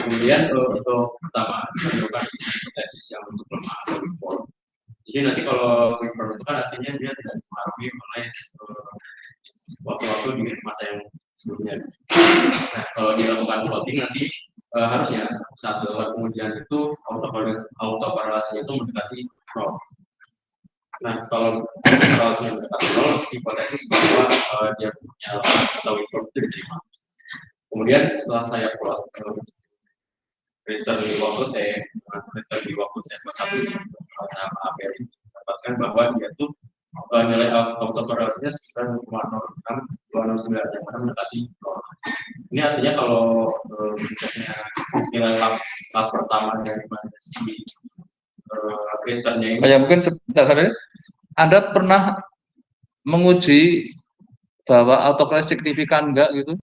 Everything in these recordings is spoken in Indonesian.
Kemudian untuk pertama menentukan hipotesis yang untuk lemah atau reform. Jadi nanti kalau reform itu kan artinya dia tidak dipengaruhi oleh waktu-waktu di masa yang sebelumnya. Nah, kalau dilakukan plotting nanti harusnya saat dilakukan pengujian itu autokorelasinya itu mendekati 0. Nah, kalau korelasinya mendekati 0, hipotesis bahwa dia punya atau reform itu diterima. Kemudian setelah saya plot return di waktu T, return di waktu T satu sama APR dapatkan bahwa dia tuh nilai autokorelasinya sekitar 0,06 yang mana mendekati 0. Ini artinya kalau nilai kelas pertama dari mana si returnnya ini. Ya mungkin sebentar, Anda pernah menguji bahwa autokorelasi signifikan enggak gitu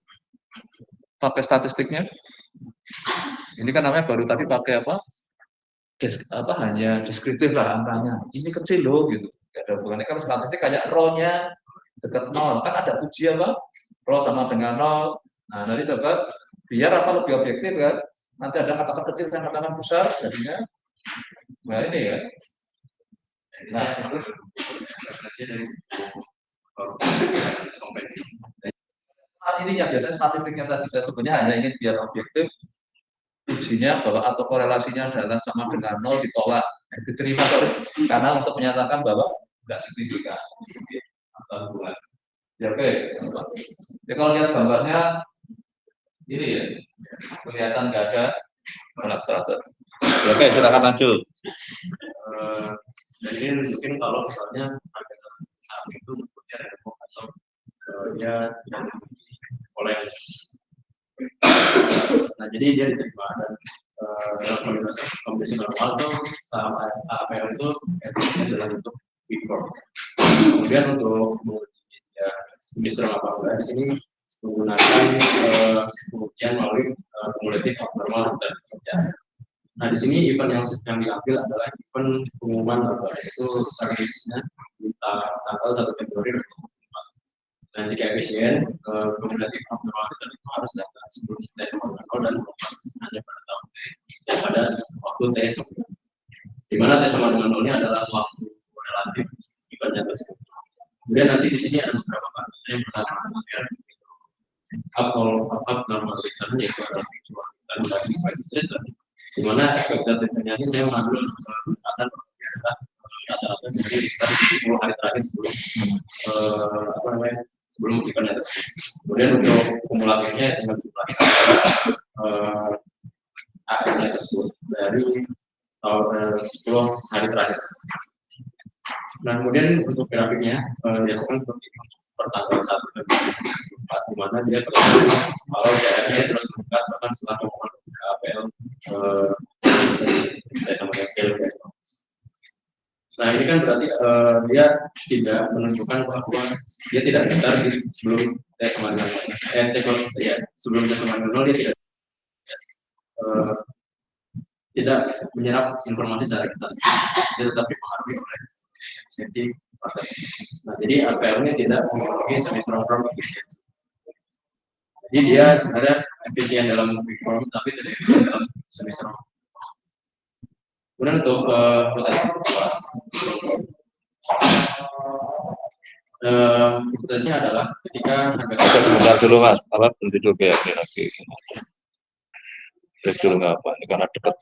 pakai statistiknya? Ini kan namanya baru tadi pakai apa? Hanya deskriptif lah angkanya. Ini kecil loh gitu. Gak ada hubungannya. Kalau statistik kayak rho-nya dekat 0 kan ada uji apa? Rho sama dengan 0. Nah, nanti coba biar apa lebih objektif kan? Nanti ada kata-kata kecil dan kata-kata besar jadinya. Nah ini ya. Nah, itu ini yang biasanya statistiknya tadi saya sebutnya hanya ingin biar objektif. Ujinya bahwa atau korelasinya adalah sama dengan 0 ditolak, diterima karena untuk menyatakan bahwa tidak signifikan atau bukan. Ya oke. Ya kalau lihat gambarnya ini ya kelihatan nggak ada ilustrator. Ya, oke, silakan lanjut. Dan ini nunjukin kalau misalnya harga saham itu bentuknya random atau dia tidak oleh. Nah, jadi dia diterima dan dalam kondisi normal itu saham APL itu adalah untuk before. Kemudian untuk menguji ya industri apa enggak di sini menggunakan pengujian melalui kumulatif abnormal dan kerja. Nah, di sini event yang sedang diambil adalah event pengumuman laba, itu rilisnya di tanggal 1 Februari 2024. Dan jika efisien, kumulatif abnormal itu harus datang sebelum T sama dengan 0 dan hanya pada tahun T dan pada waktu T sebelum. Di mana T sama dengan 0 ini adalah waktu relatif eventnya tersebut. Kemudian nanti di sini ada beberapa parameter yang pertama abnormal return yaitu adalah kecuali dari return, di mana ekspektasinya ini saya mengambil akan rata-rata dari return 10 hari terakhir sebelum sebelum eventnya tersebut. Kemudian untuk kumulatifnya tinggal jumlah akhirnya tersebut dari 10 hari terakhir. Nah, kemudian untuk grafiknya biasanya seperti per tanggal 1 Februari 2024, di mana dia kalau daerahnya terus meningkat bahkan setelah pengumuman KPL saya sama dengan Nah, ini kan berarti dia tidak menunjukkan bahwa dia tidak sekitar di sebelum T sama dengan sebelum T sama dengan 0 dia tidak menyerap informasi secara instan. Dia tetap dipengaruhi oleh efisiensi pasar. Nah, jadi APL-nya tidak memiliki semi-strong firm efficiency. Jadi dia sebenarnya efisien dalam big firm, tapi tidak efisien dalam semi-strong. Kemudian untuk hipotesisnya adalah ketika harga sebentar dulu mas, berhenti dulu ya ini lagi. Break dulu nggak apa, ini karena dekat.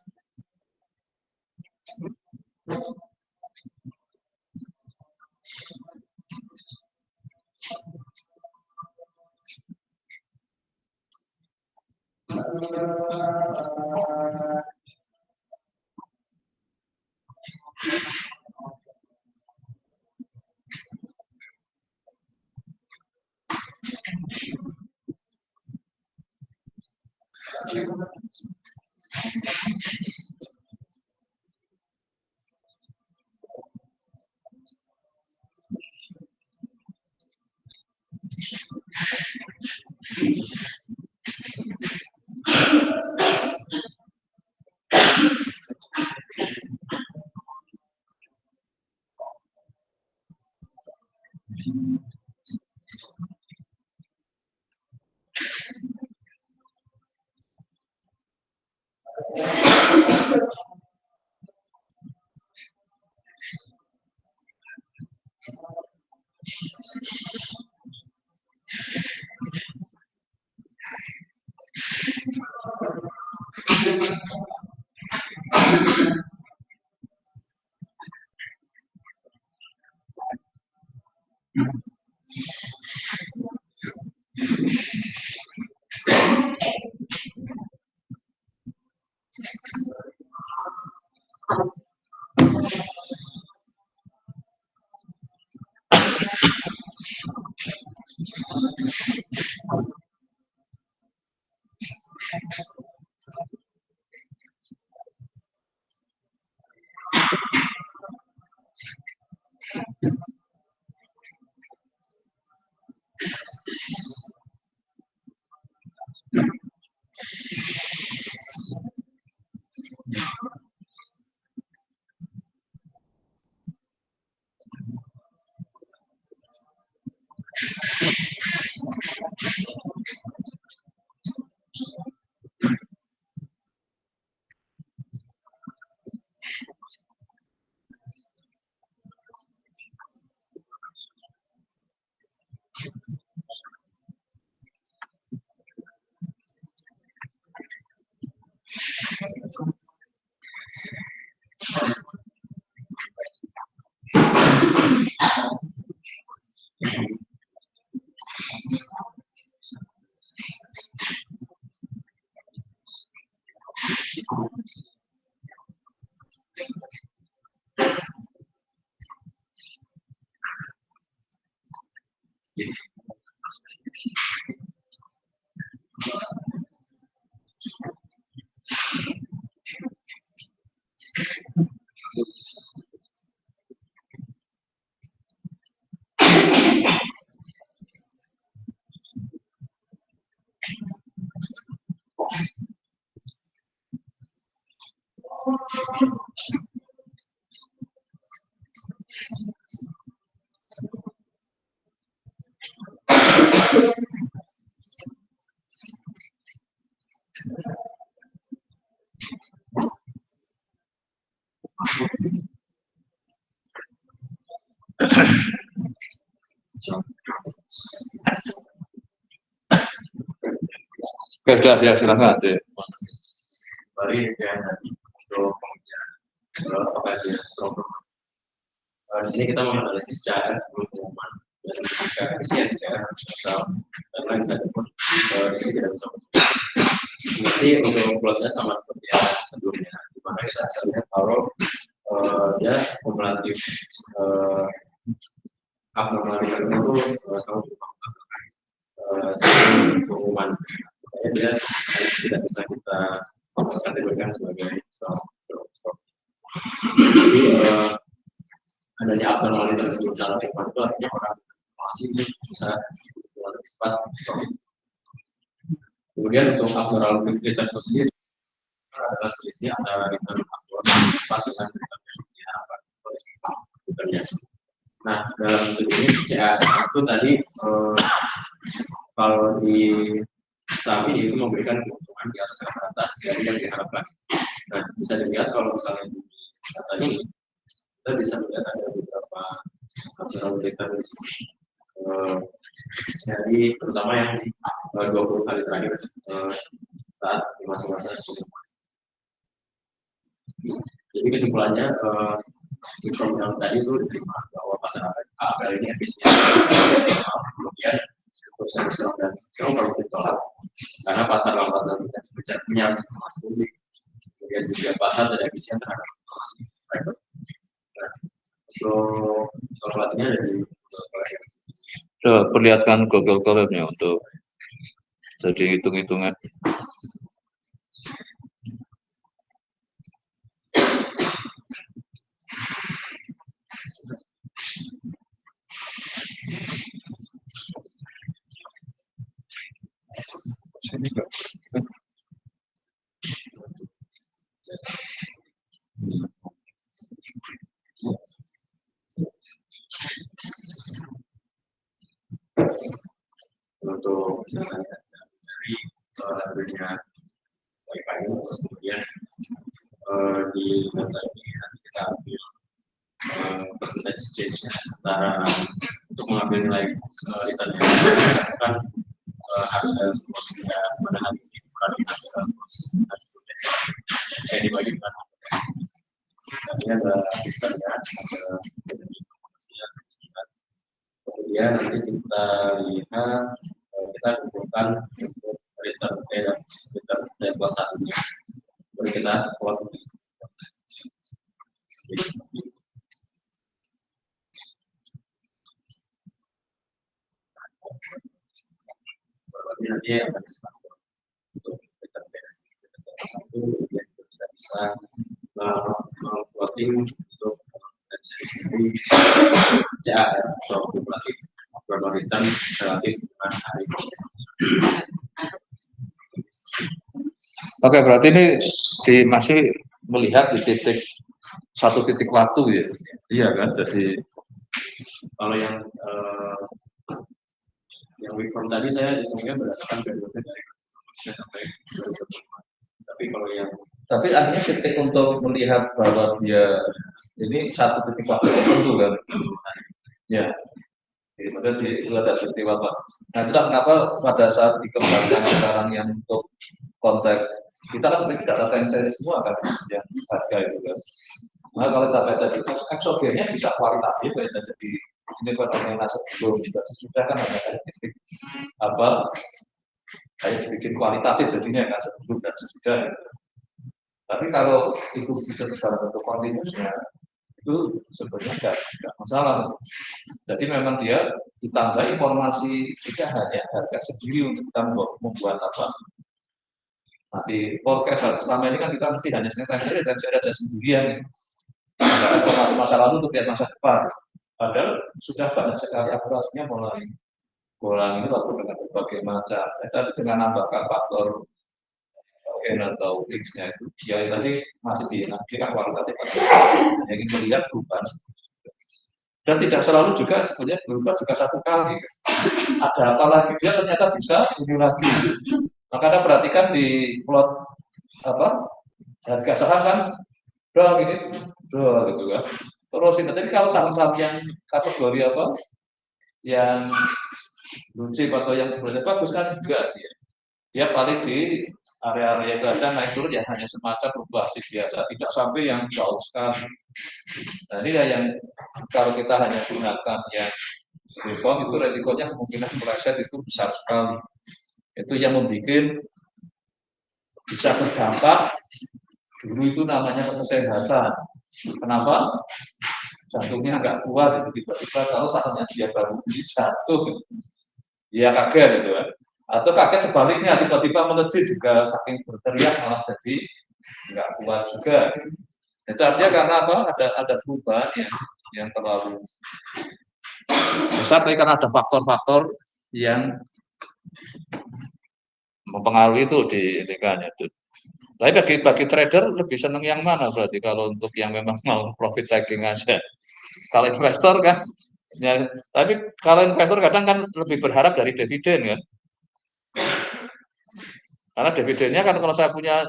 Oke, sudah, ya, silakan. Balik ya untuk pengujian apakah dia strong. Di sini kita menganalisis cara sebelum pengumuman dan jika efisien cara asal dan lain sebagainya di sini tidak bisa. Nanti untuk plotnya sama seperti yang sebelumnya, di mana kita bisa lihat kalau dia kumulatif abnormalitas itu sama sebelum pengumuman. Makanya dia tidak bisa kita kategorikan sebagai strong. Jadi adanya abnormalitas sebelum cara pengumuman itu artinya orang masih bisa lebih cepat. Kemudian untuk abnormalitas itu sendiri adalah selisih antara return aktual cepat dengan return yang diharapkan oleh returnnya. Nah, dalam bentuk ini CAS itu tadi kalau di saham ini itu memberikan keuntungan di atas rata-rata dari yang diharapkan. Nah, bisa dilihat kalau misalnya di data ini kita bisa melihat ada beberapa return dari terutama yang 20 kali terakhir saat di masa-masa pengumuman. Jadi kesimpulannya di program tadi itu diterima bahwa pasar APL ini efisien, kemudian perusahaan Islam dan strong perlu ditolak karena pasar lambat dan tidak sebesarnya informasi publik, kemudian juga pasar tidak efisien terhadap informasi private. Nah, untuk kalkulasinya dari perlihatkan Google Column-nya untuk jadi hitung-hitungan. untuk dari adanya finance, kemudian di data ini nanti kita ambil percentage change-nya antara untuk mengambil nilai return yang kan harga posnya pada hari ini bukan harga pos kayak dibagi dengan ini ada return ya, ada kemudian nanti kita lihat kita kumpulkan return dari kelas satunya baru kita keluar. Nanti akan untuk return satu kemudian kita bisa plotting untuk sendiri atau kumulatif return relatif dengan hari ini. Oke, berarti ini masih melihat di satu titik waktu ya. Iya kan? Jadi kalau yang weekend tadi saya hitungnya berdasarkan periode dari sampai 2025. Tapi kalau yang artinya titik untuk melihat bahwa dia ini satu titik waktu tertentu kan. Ya. Jadi itu ada peristiwa Pak. Nah itulah kenapa pada saat dikembangkan sekarang yang untuk konteks kita kan sebenarnya data time series semua kan yang harga itu kan. Nah kalau data tadi eksogennya bisa kualitatif ya jadi ini fenomena sebelum juga sesudah kan ada titik kayak dibikin kualitatif jadinya kan sebelum dan sesudah. Tapi kalau itu bisa dalam bentuk kontinusnya itu sebenarnya tidak masalah. Jadi memang dia ditambah informasi tidak hanya harga sendiri untuk kita membuat nanti forecast selama ini kan kita mesti hanya time series aja sendirian nih. Ada informasi masa lalu untuk lihat masa depan. Padahal sudah banyak sekali akurasinya mulai ini waktu dengan berbagai macam. Tapi dengan nambahkan faktor N atau X-nya itu, ya tadi masih dinantikan kualitatif. Yang ingin melihat perubahan. Dan tidak selalu juga sebenarnya berubah juga satu kali. Ada apa lagi dia ternyata bisa ini lagi. Makanya perhatikan di plot harga saham kan, gitu kan. Terus ini tapi kalau saham-saham yang kategori yang blue chip atau yang bagus kan juga dia paling di area-area itu ada naik turun ya hanya semacam fluktuasi biasa, tidak sampai yang jauh sekali. Nah ini ya yang kalau kita hanya gunakan yang reform itu resikonya kemungkinan meleset itu besar sekali. Itu yang membuat bisa berdampak dulu itu namanya kesehatan. Kenapa? Jantungnya nggak kuat, tiba-tiba kalau saatnya dia baru beli jatuh, ya kaget gitu kan. Atau kaget sebaliknya tiba-tiba melejit juga saking berteriak malah jadi nggak kuat juga. Itu artinya karena ada perubahan yang terlalu besar, tapi karena ada faktor-faktor yang mempengaruhi itu di lingkungannya itu. Tapi bagi trader lebih senang yang mana berarti kalau untuk yang memang mau profit taking aja. Kalau investor kan, ya, tapi kalau investor kadang kan lebih berharap dari dividen kan. Karena dividennya kan kalau saya punya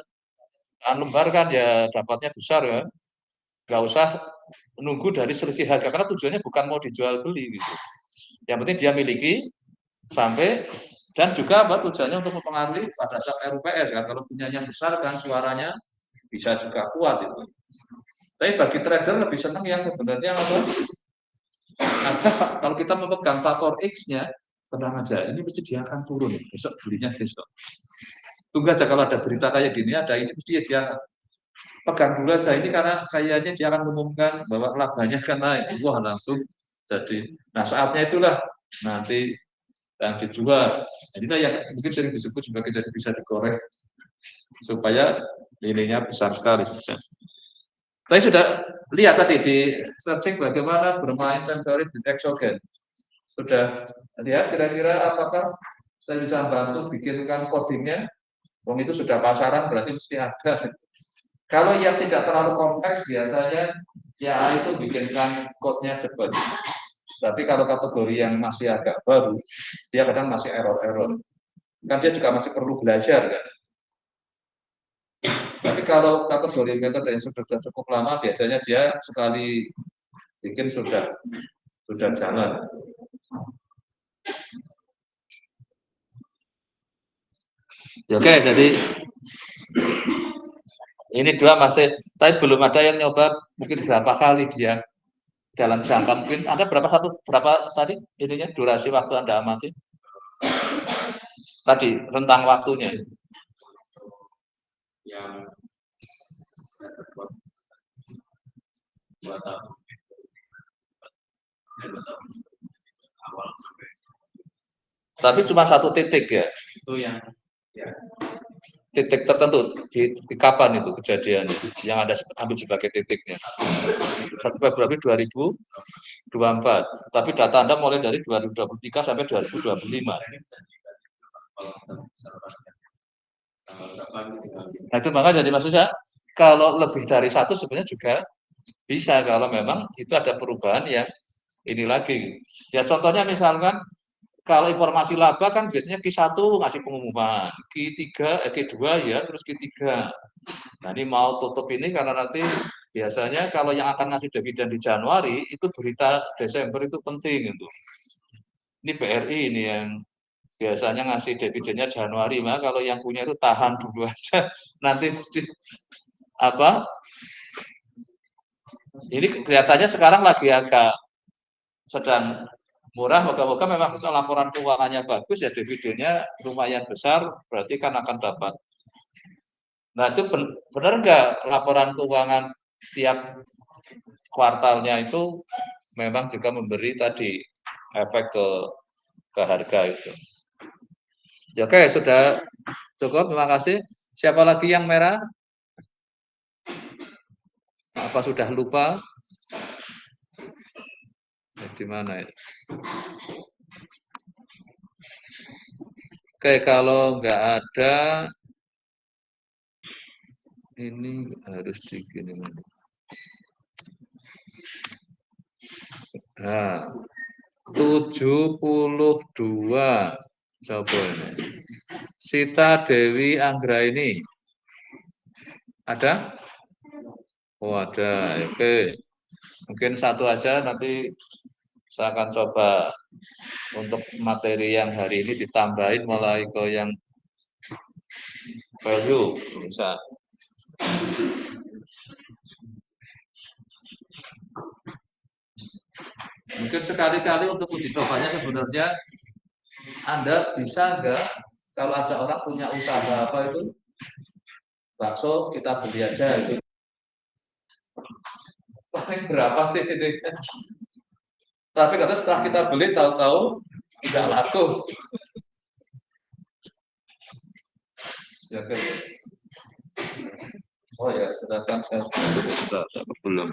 lembar kan ya dapatnya besar kan. Nggak usah menunggu dari selisih harga karena tujuannya bukan mau dijual beli gitu. Yang penting dia miliki sampai dan juga tujuannya untuk mempengaruhi pada saat RUPS kan. Kalau punya yang besar kan suaranya bisa juga kuat itu. Tapi bagi trader lebih senang yang sebenarnya kalau kita memegang faktor X-nya, tenang aja, ini mesti dia akan turun besok belinya besok. Tunggu aja kalau ada berita kayak gini, ada ini mesti dia pegang dulu aja ini karena kayaknya dia akan mengumumkan bahwa labanya akan naik. Wah langsung jadi. Nah saatnya itulah nanti yang dijual. Jadi yang mungkin sering disebut sebagai jadi bisa digoreng supaya nilainya besar sekali. Tapi sudah lihat tadi di searching bagaimana bermain time series di exogen. Sudah lihat kira-kira apakah saya bisa bantu bikinkan codingnya? Wong itu sudah pasaran berarti mesti ada. Kalau yang tidak terlalu kompleks biasanya ya itu bikinkan code-nya cepat. Tapi kalau kategori yang masih agak baru, dia kadang masih error-error. Kan dia juga masih perlu belajar kan. Tapi kalau kategori metode yang sudah cukup lama, biasanya dia sekali bikin sudah jalan. Oke, jadi ini dua masih, tapi belum ada yang nyoba mungkin berapa kali dia dalam jangka mungkin Anda berapa tadi ininya durasi waktu Anda amati tadi rentang waktunya yang 2 tahun awal sampai tapi cuma satu titik ya itu yang ya titik tertentu di kapan itu kejadian yang Anda ambil sebagai titiknya 1 Februari 2024 tapi data Anda mulai dari 2023 sampai 2025 nah itu maka jadi maksudnya kalau lebih dari satu sebenarnya juga bisa kalau memang itu ada perubahan yang ini lagi ya contohnya misalkan kalau informasi laba kan biasanya Q1 ngasih pengumuman, Q2 ya, terus Q3. Nah ini mau tutup ini karena nanti biasanya kalau yang akan ngasih dividen di Januari, itu berita Desember itu penting itu. Ini BRI ini yang biasanya ngasih dividennya Januari, maka kalau yang punya itu tahan dulu aja. Nanti apa? Ini kelihatannya sekarang lagi agak sedang murah, moga-moga memang laporan keuangannya bagus ya dividennya lumayan besar, berarti kan akan dapat. Nah itu benar nggak laporan keuangan tiap kuartalnya itu memang juga memberi tadi efek ke harga itu. Ya, oke, sudah cukup, terima kasih. Siapa lagi yang merah? Apa sudah lupa? Di mana ya? Oke, kalau nggak ada, ini harus digini. Nah, 72. Coba ini. Sita Dewi Anggra ini. Ada? Oh, ada. Oke. Mungkin satu aja nanti saya akan coba untuk materi yang hari ini ditambahin mulai ke yang value bisa. Mungkin sekali-kali untuk uji cobanya sebenarnya Anda bisa nggak kalau ada orang punya usaha apa itu bakso kita beli aja itu. Paling berapa sih ini? Tapi kata setelah kita beli tahu-tahu tidak laku. Ya, oke. Oh ya, sedangkan saya sudah belum.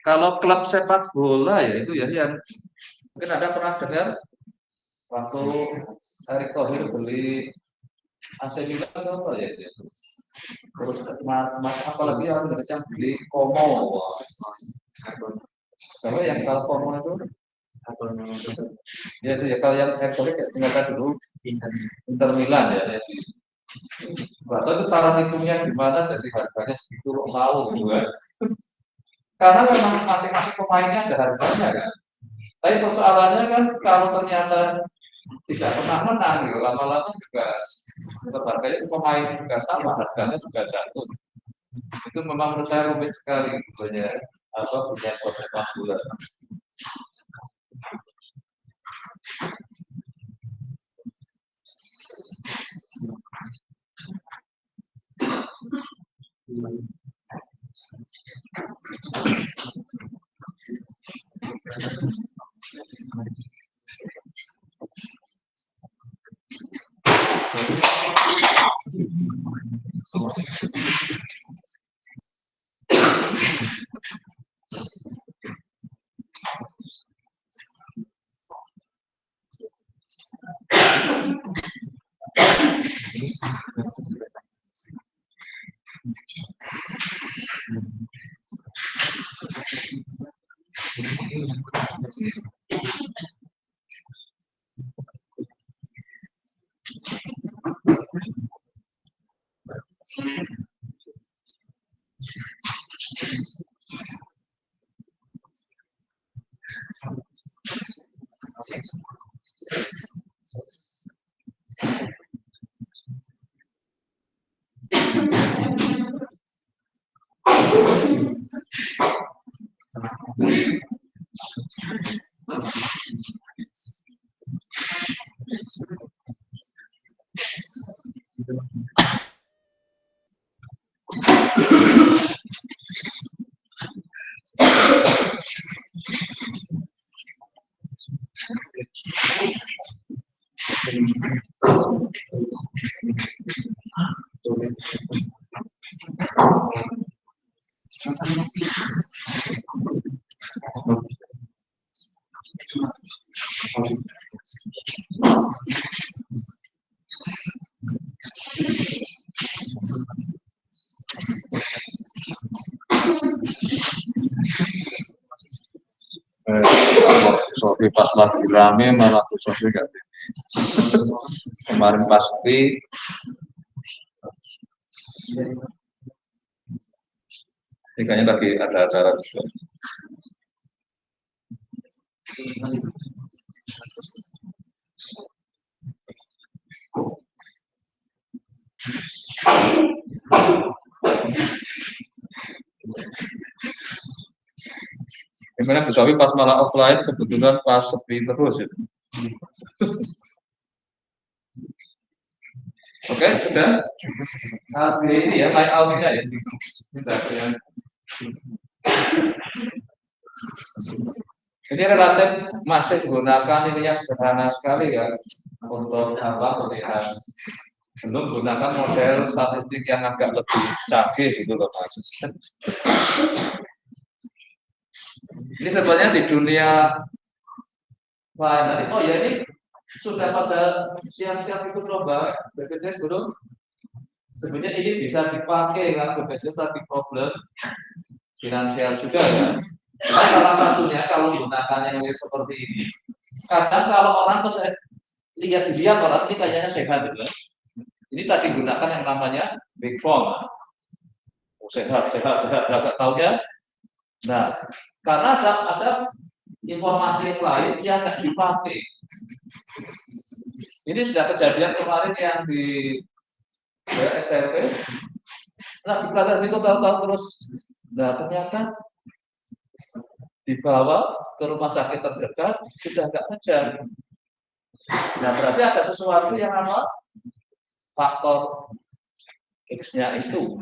Kalau klub sepak bola ya itu ya yang mungkin ada pernah dengar waktu Erick Thohir beli AC Milan atau apa ya itu. Terus apalagi yang Indonesia beli Como. Sama yang kalau Como itu ya itu ya kalau yang Erick Thohir ternyata dulu Inter Milan ya. Atau itu cara hitungnya gimana jadi harganya segitu mau gitu kan. Karena memang masing-masing pemainnya ada harganya kan. Tapi persoalannya kan kalau ternyata tidak pernah menang gitu, lama-lama juga harganya pemain juga sama, harganya juga jatuh. Itu memang menurut saya rumit sekali punya proses bola. Sofi pas lagi rame malah tuh Sofi nggak kemarin pasti ini kayaknya lagi ada acara juga. Gimana Bu Sofi pas malah offline kebetulan pas sepi terus itu. Oke, sudah. Ini ya, light out-nya ya. Ini relatif masih gunakan ini yang sederhana sekali ya untuk melihat. Belum gunakan model statistik yang agak lebih canggih gitu loh Mas. Ini sebenarnya di dunia tadi. Oh ya, ini sudah pada siap-siap ikut lomba BPJS belum? Sebenarnya ini bisa dipakai kan BPJS tadi problem finansial juga ya. Nah, salah satunya kalau menggunakan yang seperti ini, kadang kalau orang tuh dilihat orang ini kayaknya sehat gitu. Ini tadi gunakan yang namanya big form. Oh, sehat, agak tahu ya. Nah, karena ada informasi yang lain yang nggak dipakai. Ini sudah kejadian kemarin yang di SMP. Nah, di pelajaran itu tahu-tahu terus. Nah, ternyata dibawa ke rumah sakit terdekat sudah nggak kejar. Nah, berarti ada sesuatu yang apa? Faktor X-nya itu.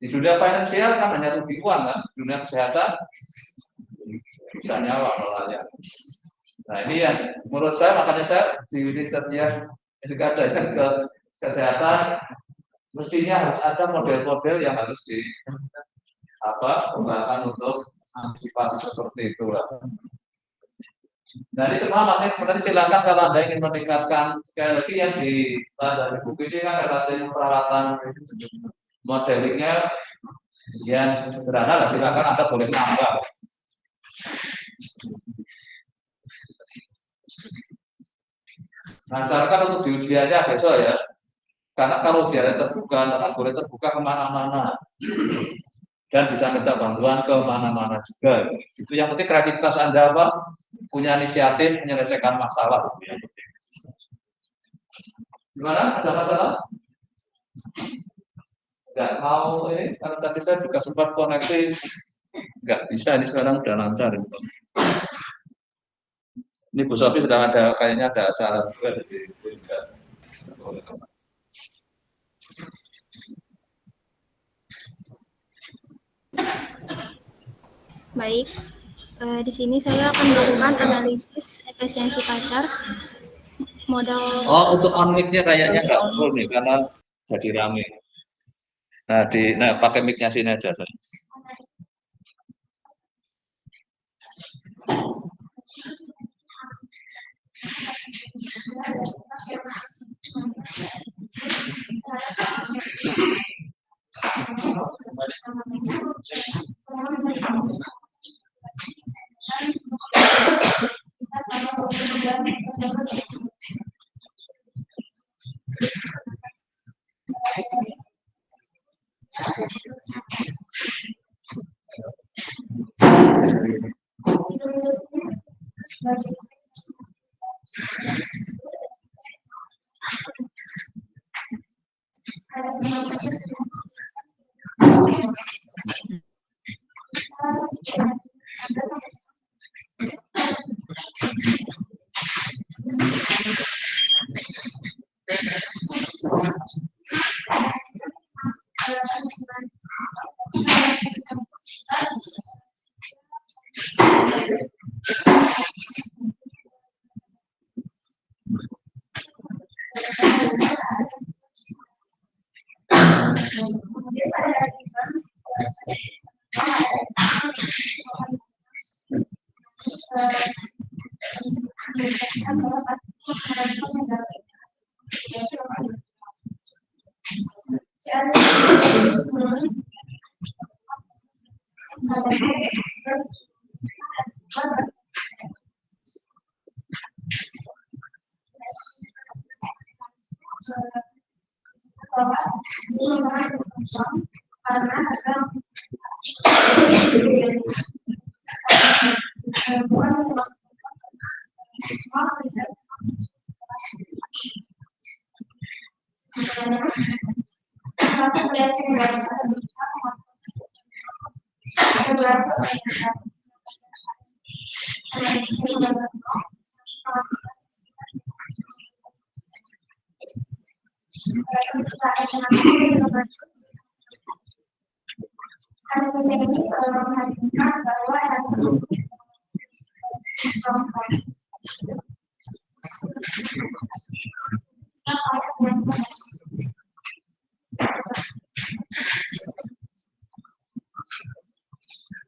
Di dunia finansial kan hanya rugi uang kan, di dunia kesehatan bisa nyawa malahnya. Nah ini yang menurut saya makanya saya di risetnya ketika ada yang ke kesehatan mestinya harus ada model-model yang harus kembangkan untuk antisipasi seperti itu lah. Nah ini semua masih sebenarnya silakan kalau Anda ingin meningkatkan sekali lagi yang di dari buku ini kan ada peralatan modelingnya yang sederhana, silakan Anda boleh nambah. Nah, sarankan untuk diujiannya besok ya, karena kalau ujiannya terbuka, akan boleh terbuka kemana-mana dan bisa minta bantuan kemana-mana juga. Itu yang penting kreativitas Anda punya inisiatif menyelesaikan masalah itu yang penting. Gimana? Ada masalah? Nggak mau ini, karena tadi saya juga sempat koneksi, nggak bisa, ini sekarang udah lancar. Ini Bu Sofi sedang kayaknya ada acara juga jadi Baik, di sini saya akan melakukan analisis efisiensi pasar modal. Oh, untuk on mic-nya kayaknya nggak perlu nih karena jadi rame. Nah, pakai mic-nya sini aja.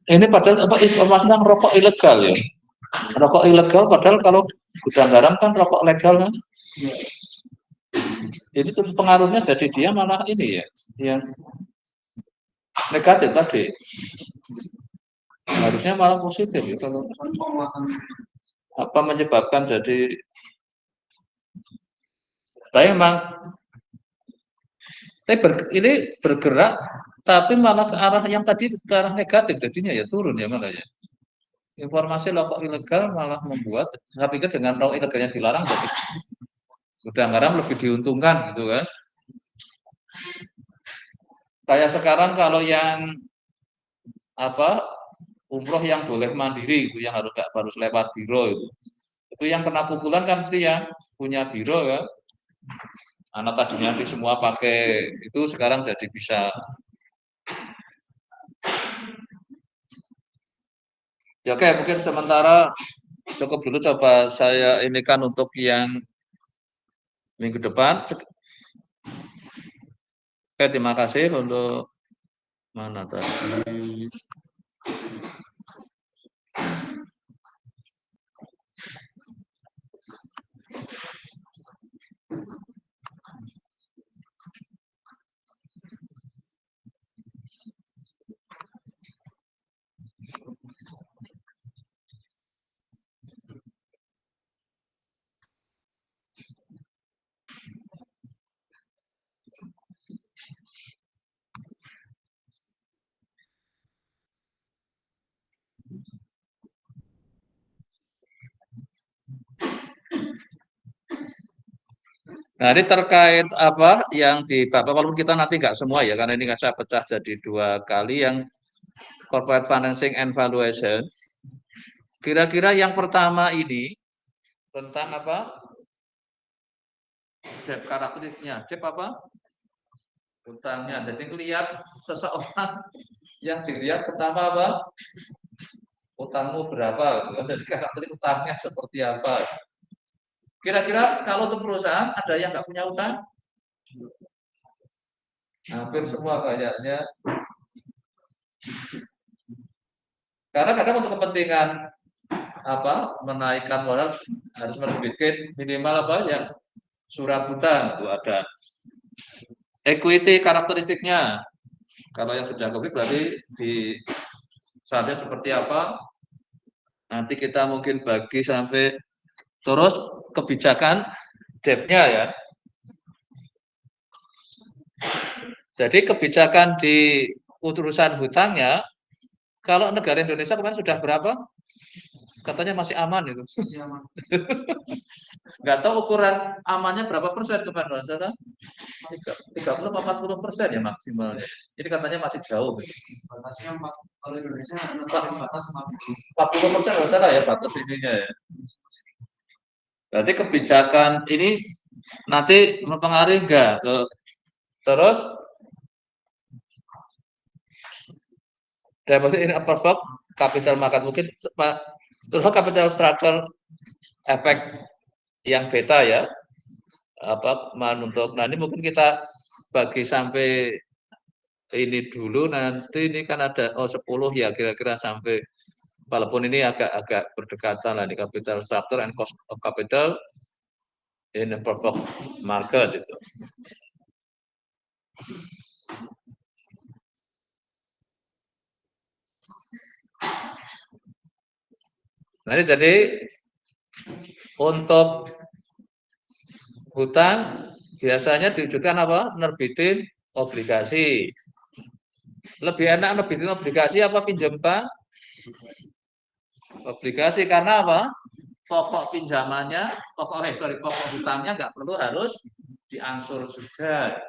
Ini padahal apa informasi tentang rokok ilegal ya. Rokok ilegal padahal kalau gudang garam kan rokok legal kan. Jadi pengaruhnya jadi dia malah ini ya, yang negatif tadi. Harusnya malah positif ya kalau apa menyebabkan jadi. Tapi memang ini bergerak tapi malah ke arah yang tadi ke arah negatif jadinya ya turun ya malah ya. Informasi rokok ilegal malah membuat saya pikir dengan rokok ilegalnya dilarang jadi gudang garam lebih diuntungkan gitu kan. Kayak sekarang kalau yang apa umroh yang boleh mandiri itu yang harus lewat biro itu yang kena pukulan kan mesti yang punya biro kan. Anak tadinya di semua pakai itu sekarang jadi bisa. Ya oke, mungkin sementara cukup dulu coba saya ini kan untuk yang minggu depan. Oke, terima kasih untuk mana tadi. Nah, ini terkait apa yang di Bapak, walaupun kita nanti nggak semua ya, karena ini nggak saya pecah jadi 2 kali yang corporate financing and valuation. Kira-kira yang pertama ini tentang apa? Debt karakteristiknya. Debt apa? Utangnya. Jadi lihat seseorang yang dilihat pertama apa? Utangmu berapa? Jadi karakteristik utangnya seperti apa? Kira-kira kalau untuk perusahaan ada yang nggak punya utang? Hampir semua kayaknya. Karena kadang untuk kepentingan apa menaikkan modal harus menerbitkan minimal apa ya surat utang itu ada. Equity karakteristiknya. Kalau yang sudah COVID berarti di saatnya seperti apa? Nanti kita mungkin bagi sampai terus kebijakan debt-nya ya. Jadi kebijakan di urusan hutangnya, kalau negara Indonesia kemarin sudah berapa? Katanya masih aman itu. Nggak tahu ukuran amannya berapa persen kemarin, Mas? 30-40% ya maksimalnya. Jadi katanya masih jauh. Batasnya kalau Indonesia batas 40% nggak salah ya batas ininya ya. Berarti kebijakan ini nanti mempengaruhi enggak ke terus deposit in approval capital market mungkin terus capital structure efek yang beta ya untuk nanti mungkin kita bagi sampai ini dulu nanti ini kan ada 10 ya kira-kira sampai walaupun ini agak berdekatan lah di capital structure and cost of capital in a perfect market itu. Nah, jadi untuk hutang biasanya diwujudkan apa? Nerbitin obligasi. Lebih enak nerbitin obligasi apa pinjam bank? Obligasi karena apa? Pokok pinjamannya, pokok hutangnya nggak perlu harus diangsur juga.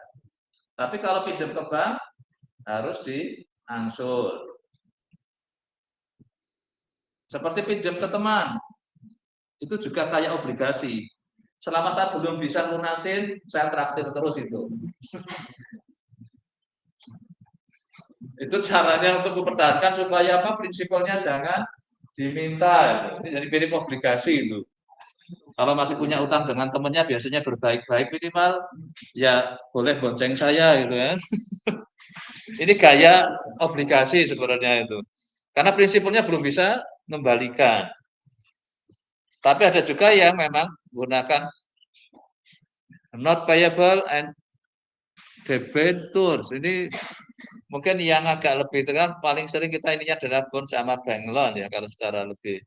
Tapi kalau pinjam ke bank harus diangsur. Seperti pinjam ke teman, itu juga kayak obligasi. Selama saya belum bisa lunasin, saya traktir terus itu. Itu caranya untuk mempertahankan supaya apa? Prinsipalnya jangan diminta. Jadi mirip obligasi itu. Kalau masih punya utang dengan temannya biasanya berbaik-baik minimal ya boleh bonceng saya gitu ya. Ini gaya obligasi sebenarnya itu. Karena prinsipnya belum bisa mengembalikan. Tapi ada juga yang memang menggunakan not payable and debentures. Ini mungkin yang agak lebih kan paling sering kita ininya adalah bond sama bank loan ya kalau secara lebih.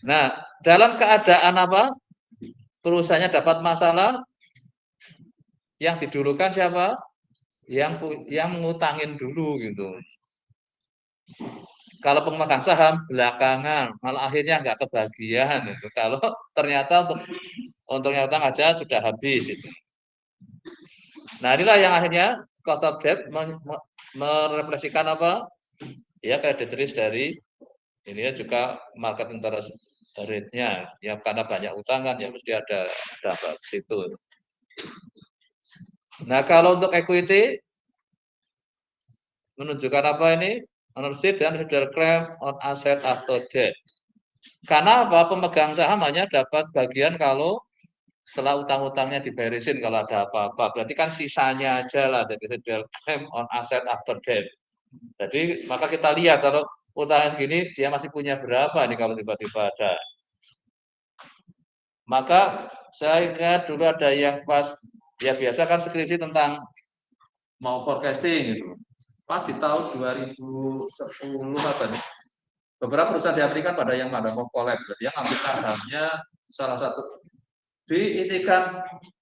Nah, dalam keadaan apa? Perusahaannya dapat masalah, yang didulukan siapa? Yang ngutangin dulu gitu. Kalau pemegang saham belakangan, malah akhirnya nggak kebagian itu. Kalau ternyata untuk yang utang aja sudah habis itu. Nah, inilah yang akhirnya cost of debt merefleksikan apa? Ya credit risk dari ini ya juga market interest rate-nya. Ya karena banyak utang kan ya mesti ada dampak situ. Nah, kalau untuk equity menunjukkan apa ini? Ownership dan hedge claim on asset atau debt. Karena apa? Pemegang saham hanya dapat bagian kalau setelah utang-utangnya diberesin kalau ada apa-apa. Berarti kan sisanya aja lah dari hedge claim on asset after debt. Jadi maka kita lihat kalau utang segini dia masih punya berapa nih kalau tiba-tiba ada. Maka saya ingat dulu ada yang pas ya biasa kan skripsi tentang mau forecasting gitu. Pas di tahun 2010 apa nih? Beberapa perusahaan di Amerika pada yang mau collab, dia ngambil sahamnya salah satu di ini kan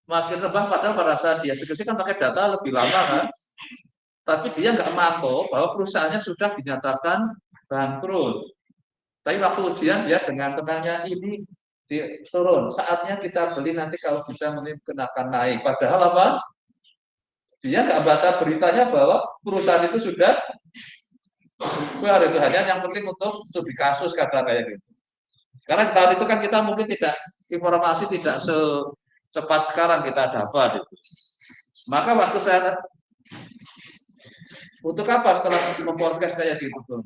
makin rebah padahal pada saat dia skripsi kan pakai data lebih lama kan, tapi dia nggak mantau bahwa perusahaannya sudah dinyatakan bangkrut. Tapi waktu ujian dia dengan tenangnya ini turun. Saatnya kita beli nanti kalau bisa mungkin akan naik. Padahal apa? Dia nggak baca beritanya bahwa perusahaan itu sudah keluar itu hanya yang penting untuk studi kasus kata kayak gitu. Karena tahun itu kan kita mungkin tidak informasi tidak secepat sekarang kita dapat itu. Maka waktu saya untuk apa setelah memforecast kayak gitu tuh?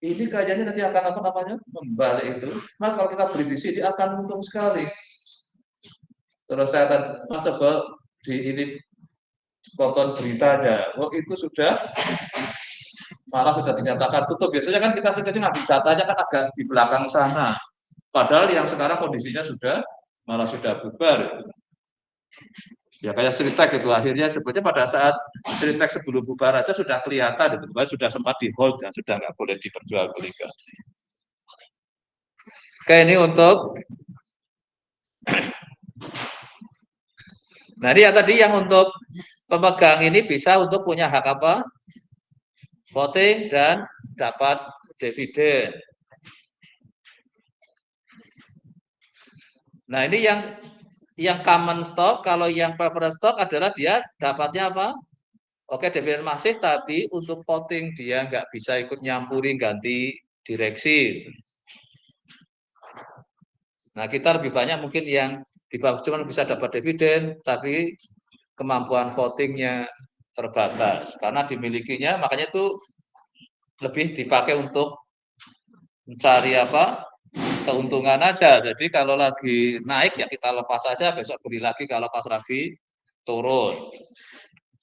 Ini kayaknya nanti akan apa namanya membalik itu. Maka kalau kita beli di sini akan untung sekali. Terus saya coba di ini tonton beritanya, itu sudah malah sudah dinyatakan tutup. Biasanya kan kita sekecil ngambil datanya kan agak di belakang sana. Padahal yang sekarang kondisinya malah sudah bubar. Ya kayak Sritek itu akhirnya sebetulnya pada saat Sritek sebelum bubar aja sudah kelihatan itu, sudah sempat di hold dan sudah nggak boleh diperjualbelikan. Oke, ini untuk nah ini ya tadi yang untuk pemegang ini bisa untuk punya hak apa? Voting dan dapat dividen. Nah, ini yang common stock, kalau yang preference stock adalah dia dapatnya apa? Oke, dividen masif, tapi untuk voting dia nggak bisa ikut nyampuri ganti direksi. Nah, kita lebih banyak mungkin yang di bawah cuma bisa dapat dividen, tapi kemampuan votingnya terbatas. Karena dimilikinya, makanya itu lebih dipakai untuk mencari apa? Keuntungan aja. Jadi kalau lagi naik ya kita lepas aja, besok beli lagi kalau pas lagi turun.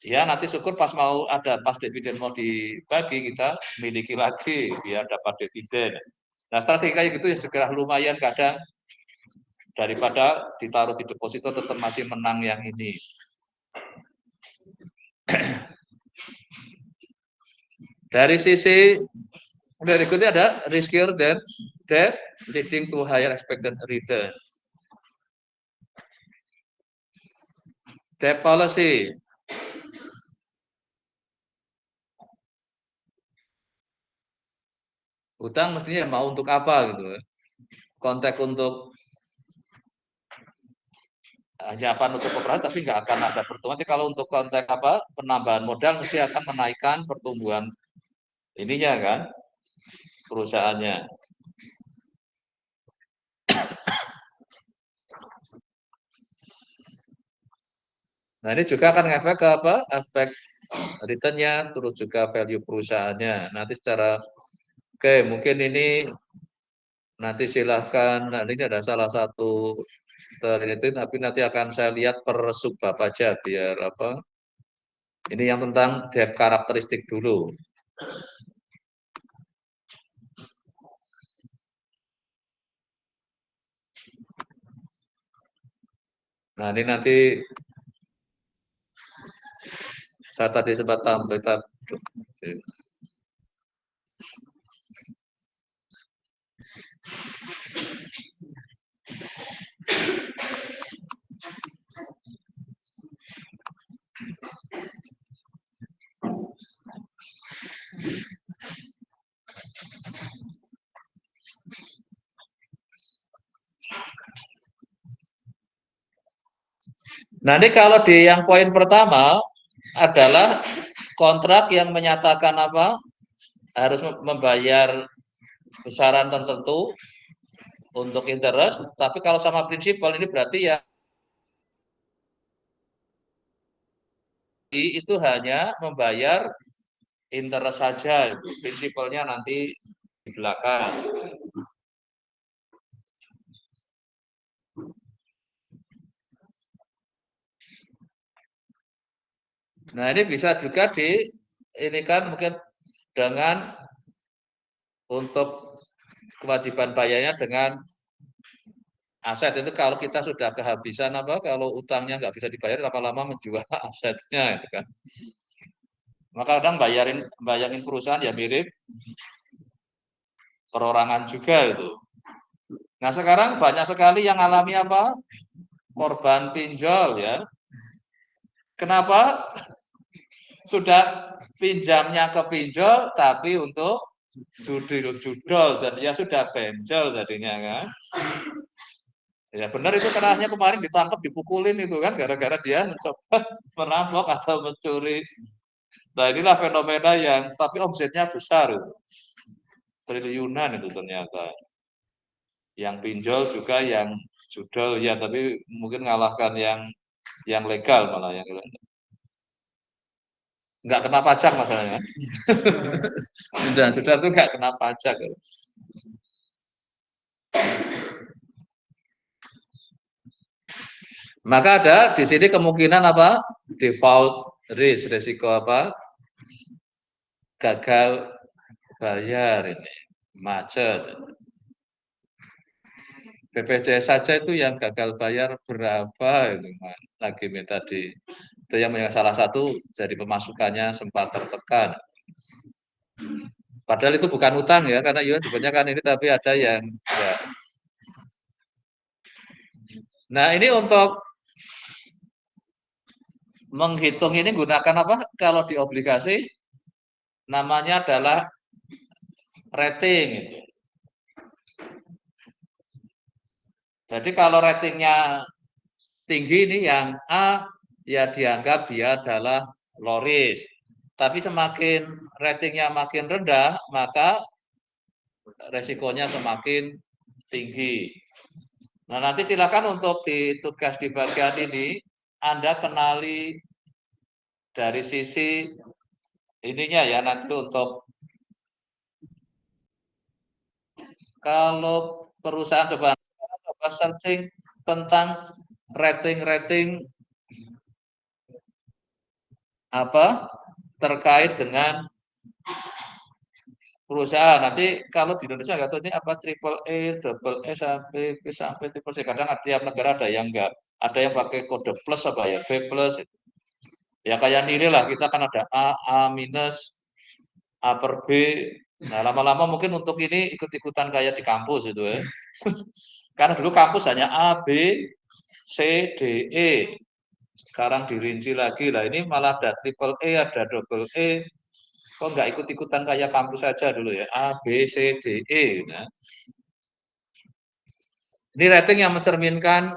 Ya nanti syukur pas mau ada pas dividen mau dibagi kita miliki lagi biar dapat dividen. Nah strategi kayak gitu ya segera lumayan kadang daripada ditaruh di deposito tetap masih menang yang ini. Dari sisi berikutnya ada riskier than debt leading to higher expected return. Debt policy. Utang mestinya mau untuk apa gitu. Konteks untuk hanya untuk operasi tapi nggak akan ada pertumbuhan. Tapi kalau untuk konteks apa penambahan modal mesti akan menaikkan pertumbuhan ininya kan perusahaannya. Nah ini juga akan ngefek ke apa aspek returnnya terus juga value perusahaannya. Nanti secara oke mungkin ini nanti silahkan. Nah ini ada salah satu itu tapi nanti akan saya lihat per subbab aja biar apa. Ini yang tentang debt karakteristik dulu. Nah ini nanti saya tadi sempat tampilkan. Nah ini kalau di yang poin pertama adalah kontrak yang menyatakan apa harus membayar besaran tertentu untuk interest, tapi kalau sama prinsipal ini berarti ya itu hanya membayar interest saja, itu prinsipalnya nanti di belakang. Nah ini bisa juga ini kan mungkin dengan untuk kewajiban bayarnya dengan aset itu kalau kita sudah kehabisan apa kalau utangnya nggak bisa dibayar lama-lama menjual asetnya itu kan. Maka kadang bayarin perusahaan ya mirip perorangan juga itu. Nah sekarang banyak sekali yang alami apa korban pinjol ya. Kenapa? Sudah pinjamnya ke pinjol tapi untuk judol dan ya sudah benjol tadinya kan. Ya benar itu kerasnya kemarin ditangkap dipukulin itu kan gara-gara dia mencoba merampok atau mencuri. Nah inilah fenomena yang tapi omsetnya besar itu. Triliunan itu ternyata. Yang pinjol juga yang judol ya tapi mungkin ngalahkan yang legal malah yang nggak kena pajak masalahnya. Sudah itu nggak kena pajak. Maka ada di sini kemungkinan apa? Default risk, resiko apa? Gagal bayar ini, macet. BPJS saja itu yang gagal bayar berapa itu lagi minta itu yang salah satu jadi pemasukannya sempat tertekan. Padahal itu bukan utang ya, karena ya sebenarnya kan ini tapi ada yang ya. Nah ini untuk menghitung ini gunakan apa? Kalau di obligasi namanya adalah rating. Jadi kalau ratingnya tinggi ini yang A ya dianggap dia adalah low risk. Tapi semakin ratingnya makin rendah, maka resikonya semakin tinggi. Nah, nanti silakan untuk tugas di bagian ini, Anda kenali dari sisi ininya ya, nanti untuk kalau perusahaan coba searching tentang rating-rating apa terkait dengan perusahaan. Nanti kalau di Indonesia nggak tahu ini apa triple A, double A sampai triple C. Kadang tiap negara ada yang enggak, ada yang pakai kode plus apa ya, B plus. Ya kayak nilai lah, kita kan ada A minus, A per B. Nah lama-lama mungkin untuk ini ikut-ikutan kayak di kampus itu ya. Karena dulu kampus hanya A, B, C, D, E. Sekarang dirinci lagi lah. Ini malah ada triple E, ada double E. Kok nggak ikut-ikutan kayak kampus saja dulu ya, A, B, C, D, E. Nah. Ini rating yang mencerminkan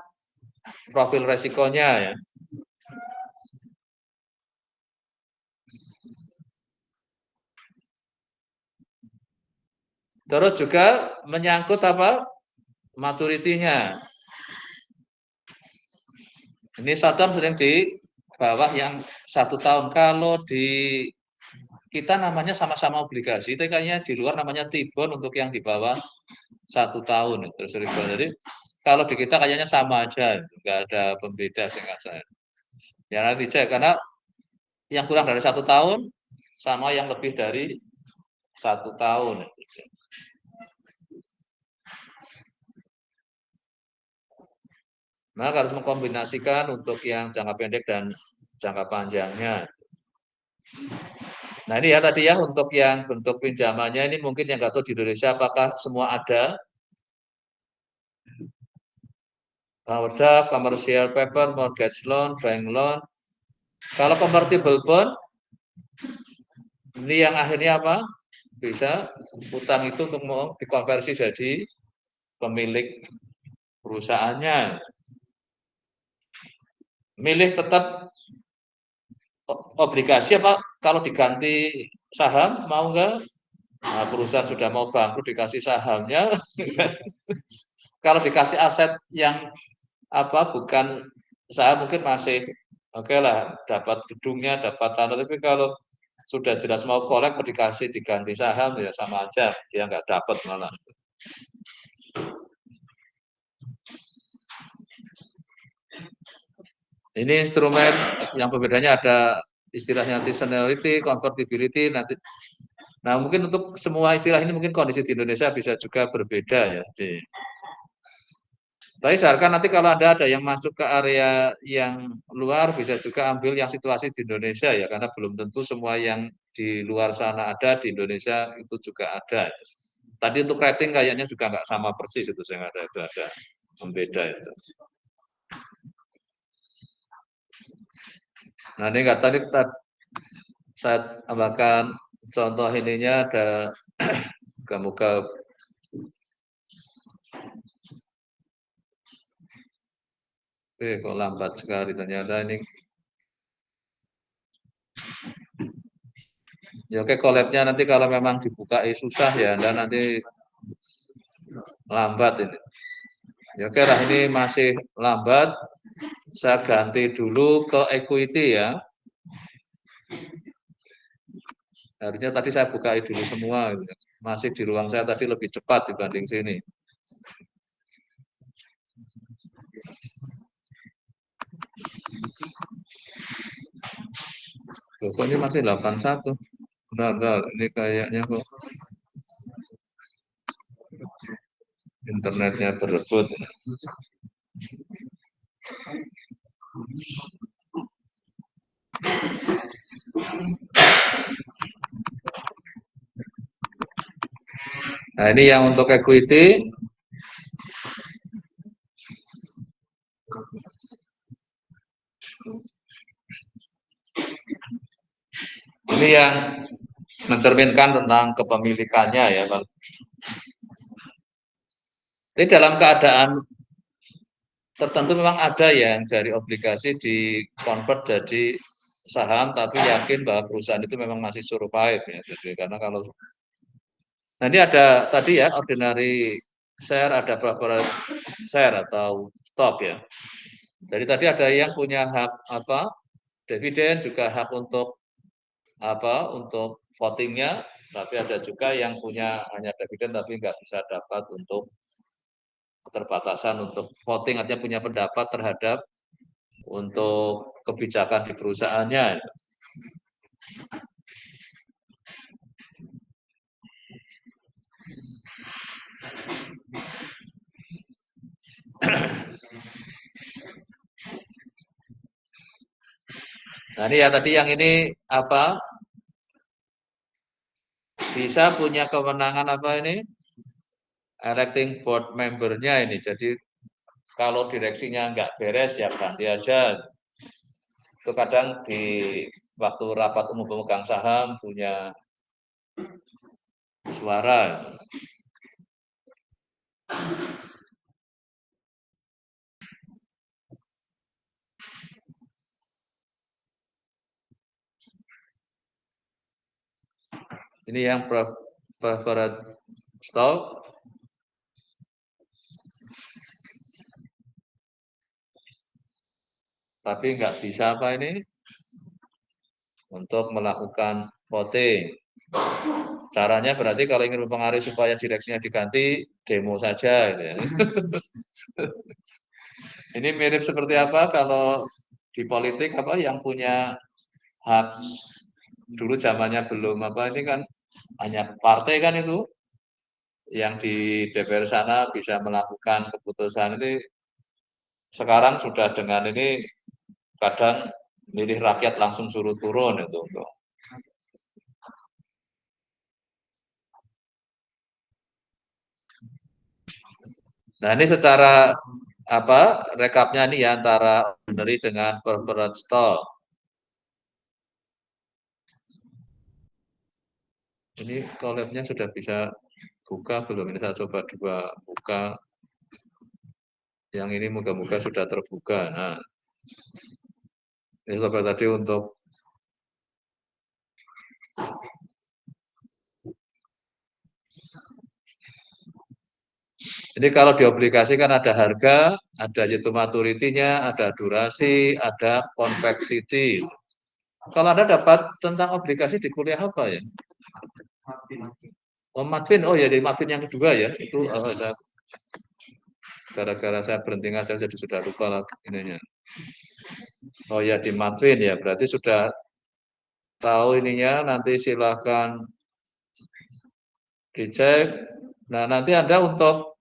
profil resikonya ya. Terus juga menyangkut apa? Maturitinya. Ini short sering di bawah yang 1 tahun. Kalau di kita namanya sama-sama obligasi, itu kayaknya di luar namanya T-bond untuk yang di bawah 1 tahun. Terus jadi kalau di kita kayaknya sama aja, nggak ada pembeda seingat saya. Ya nanti cek karena yang kurang dari 1 tahun sama yang lebih dari 1 tahun. Nah, harus mengkombinasikan untuk yang jangka pendek dan jangka panjangnya. Nah, ini ya tadi ya untuk yang bentuk pinjamannya ini mungkin yang nggak tahu di Indonesia apakah semua ada. Overdraft, commercial paper, mortgage loan, bank loan. Kalau convertible bond, ini yang akhirnya apa? Bisa utang itu untuk mau dikonversi jadi pemilik perusahaannya. Milih tetap obligasi apa kalau diganti saham mau nggak? Nah, perusahaan sudah mau bangkrut dikasih sahamnya. Kalau dikasih aset yang apa bukan saham mungkin masih oke lah dapat gedungnya, dapat tanah. Tapi kalau sudah jelas mau kolek dikasih diganti saham ya sama aja dia nggak dapat malah. Ini instrumen yang perbedaannya ada istilahnya seasonality, convertibility, nanti. Nah mungkin untuk semua istilah ini mungkin kondisi di Indonesia bisa juga berbeda ya. Tapi seharusnya nanti kalau ada yang masuk ke area yang luar bisa juga ambil yang situasi di Indonesia ya, karena belum tentu semua yang di luar sana ada di Indonesia itu juga ada. Tadi untuk rating kayaknya juga nggak sama persis itu saya ada itu ada membeda itu. Nah ini nggak tadi saya tambahkan contoh ininya ada muka kok lambat sekali ternyata ini. Ya oke collab-nya nanti kalau memang dibuka susah ya dan nanti lambat ini. Ya oke lah ini masih lambat. Saya ganti dulu ke equity ya. Harusnya tadi saya buka dulu semua. Masih di ruang saya tadi lebih cepat dibanding sini. Kok ini masih 81. Benar, ini kayaknya kok. Internetnya berebut. Nah, ini yang untuk equity. Ini yang mencerminkan tentang kepemilikannya ya, Pak. Jadi dalam keadaan tertentu memang ada yang dari obligasi di convert jadi saham, tapi yakin bahwa perusahaan itu memang masih survive ya. Jadi karena kalau nanti ada tadi ya ordinary share, ada preferred share atau stock ya. Jadi tadi ada yang punya hak apa dividen, juga hak untuk apa untuk votingnya, tapi ada juga yang punya hanya dividen tapi nggak bisa dapat untuk keterbatasan untuk voting, artinya punya pendapat terhadap untuk kebijakan di perusahaannya. Nah ini ya tadi yang ini apa bisa punya kewenangan apa ini electing board membernya ini. Jadi kalau direksinya nggak beres ya ganti aja. Itu kadang di waktu rapat umum pemegang saham punya suara. Ini yang preferred stock. Tapi nggak bisa apa ini untuk melakukan voting. Caranya berarti kalau ingin mempengaruhi supaya direksinya diganti, demo saja. Gitu ya. Ini mirip seperti apa kalau di politik apa yang punya hak dulu zamannya belum apa ini kan hanya partai kan itu yang di DPR sana bisa melakukan keputusan ini sekarang sudah dengan ini kadang milih rakyat langsung suruh turun itu untuk. Nah ini secara apa rekapnya nih ya antara ordinary dengan preferred stock. Ini collab-nya sudah bisa buka belum? Ini saya coba buka. Yang ini moga-moga sudah terbuka. Nah, ini coba tadi untuk ini kalau di obligasi kan ada harga, ada yield maturity-nya, ada durasi, ada convexity. Kalau Anda dapat tentang obligasi di kuliah apa ya? Oh, Madfin. Oh ya, di Madfin yang kedua ya. Itu ada gara-gara saya berhenti ngajar jadi sudah lupa lagi ininya. Oh ya, di Madfin ya. Berarti sudah tahu ininya, nanti silahkan dicek. Nah, nanti Anda untuk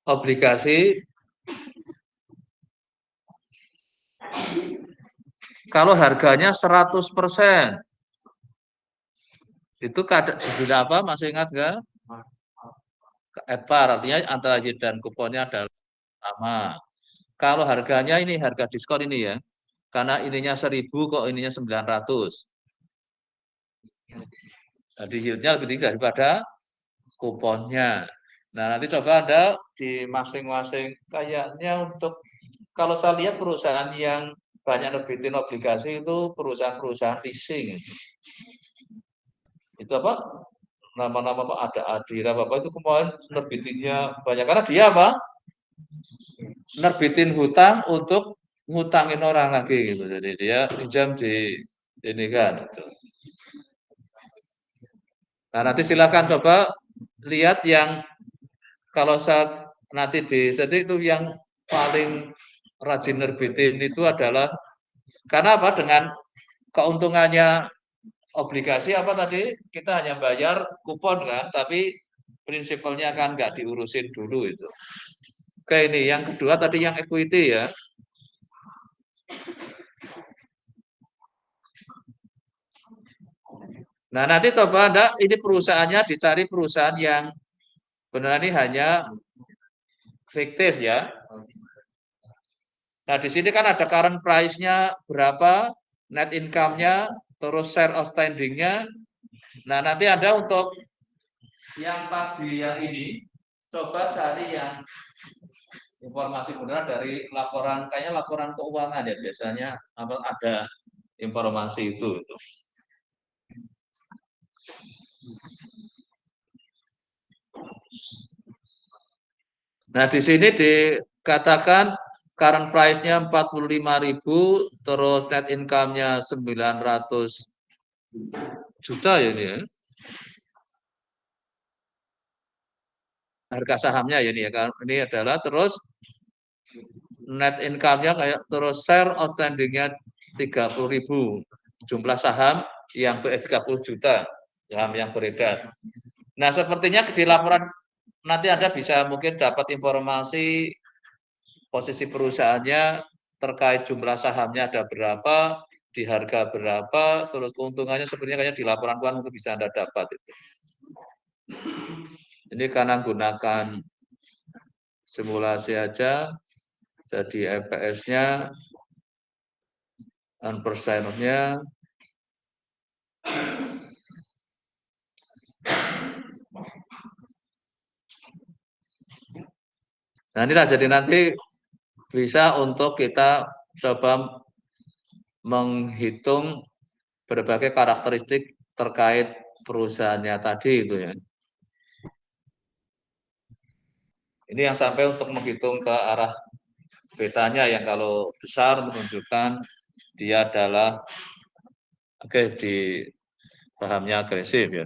obligasi kalau harganya 100%, itu kadang sebenarnya apa? Masih ingat nggak? At par, artinya antara yield dan kuponnya adalah sama. Kalau harganya ini harga diskon ini ya, karena ininya 1.000 kok ininya 900. Jadi yieldnya lebih tinggi daripada kuponnya. Nah nanti coba Anda di masing-masing kayaknya untuk kalau saya lihat perusahaan yang banyak nerbitin obligasi itu perusahaan-perusahaan leasing. Itu apa? Nama-nama apa? Ada Adira apa itu kemarin nerbitinnya banyak karena dia apa? Nerbitin hutang untuk ngutangin orang lagi gitu. Jadi dia pinjam di ini kan. Gitu. Nah nanti silakan coba lihat yang kalau saat nanti jadi itu yang paling rajin nerbitin itu adalah karena apa dengan keuntungannya obligasi apa tadi kita hanya bayar kupon kan, tapi prinsipalnya kan nggak diurusin dulu itu. Oke, ini yang kedua tadi yang equity ya. Nah, nanti coba Anda ini perusahaannya dicari perusahaan yang benar ini hanya fiktif ya. Nah, di sini kan ada current price-nya berapa, net income-nya, terus share outstanding-nya. Nah, nanti ada untuk yang pas di yang ini, coba cari yang informasi benar dari laporan, kayaknya laporan keuangan ya biasanya ada informasi itu. Nah, di sini dikatakan current price-nya 45.000, terus net income-nya 900 juta ya ini ya. Harga sahamnya ya ini ya, ini adalah terus net income-nya kayak terus share outstanding-nya 30.000, jumlah saham yang 30 juta saham yang beredar. Nah, sepertinya di laporan nanti Anda bisa mungkin dapat informasi posisi perusahaannya terkait jumlah sahamnya ada berapa, di harga berapa, terus keuntungannya sepertinya kayaknya di laporan keuangan mungkin bisa Anda dapat itu. Ini karena gunakan simulasi aja, jadi EPS-nya dan persennya. Nah, inilah jadi nanti bisa untuk kita coba menghitung berbagai karakteristik terkait perusahaannya tadi itu ya. Ini yang sampai untuk menghitung ke arah betanya yang kalau besar menunjukkan dia adalah di sahamnya agresif ya.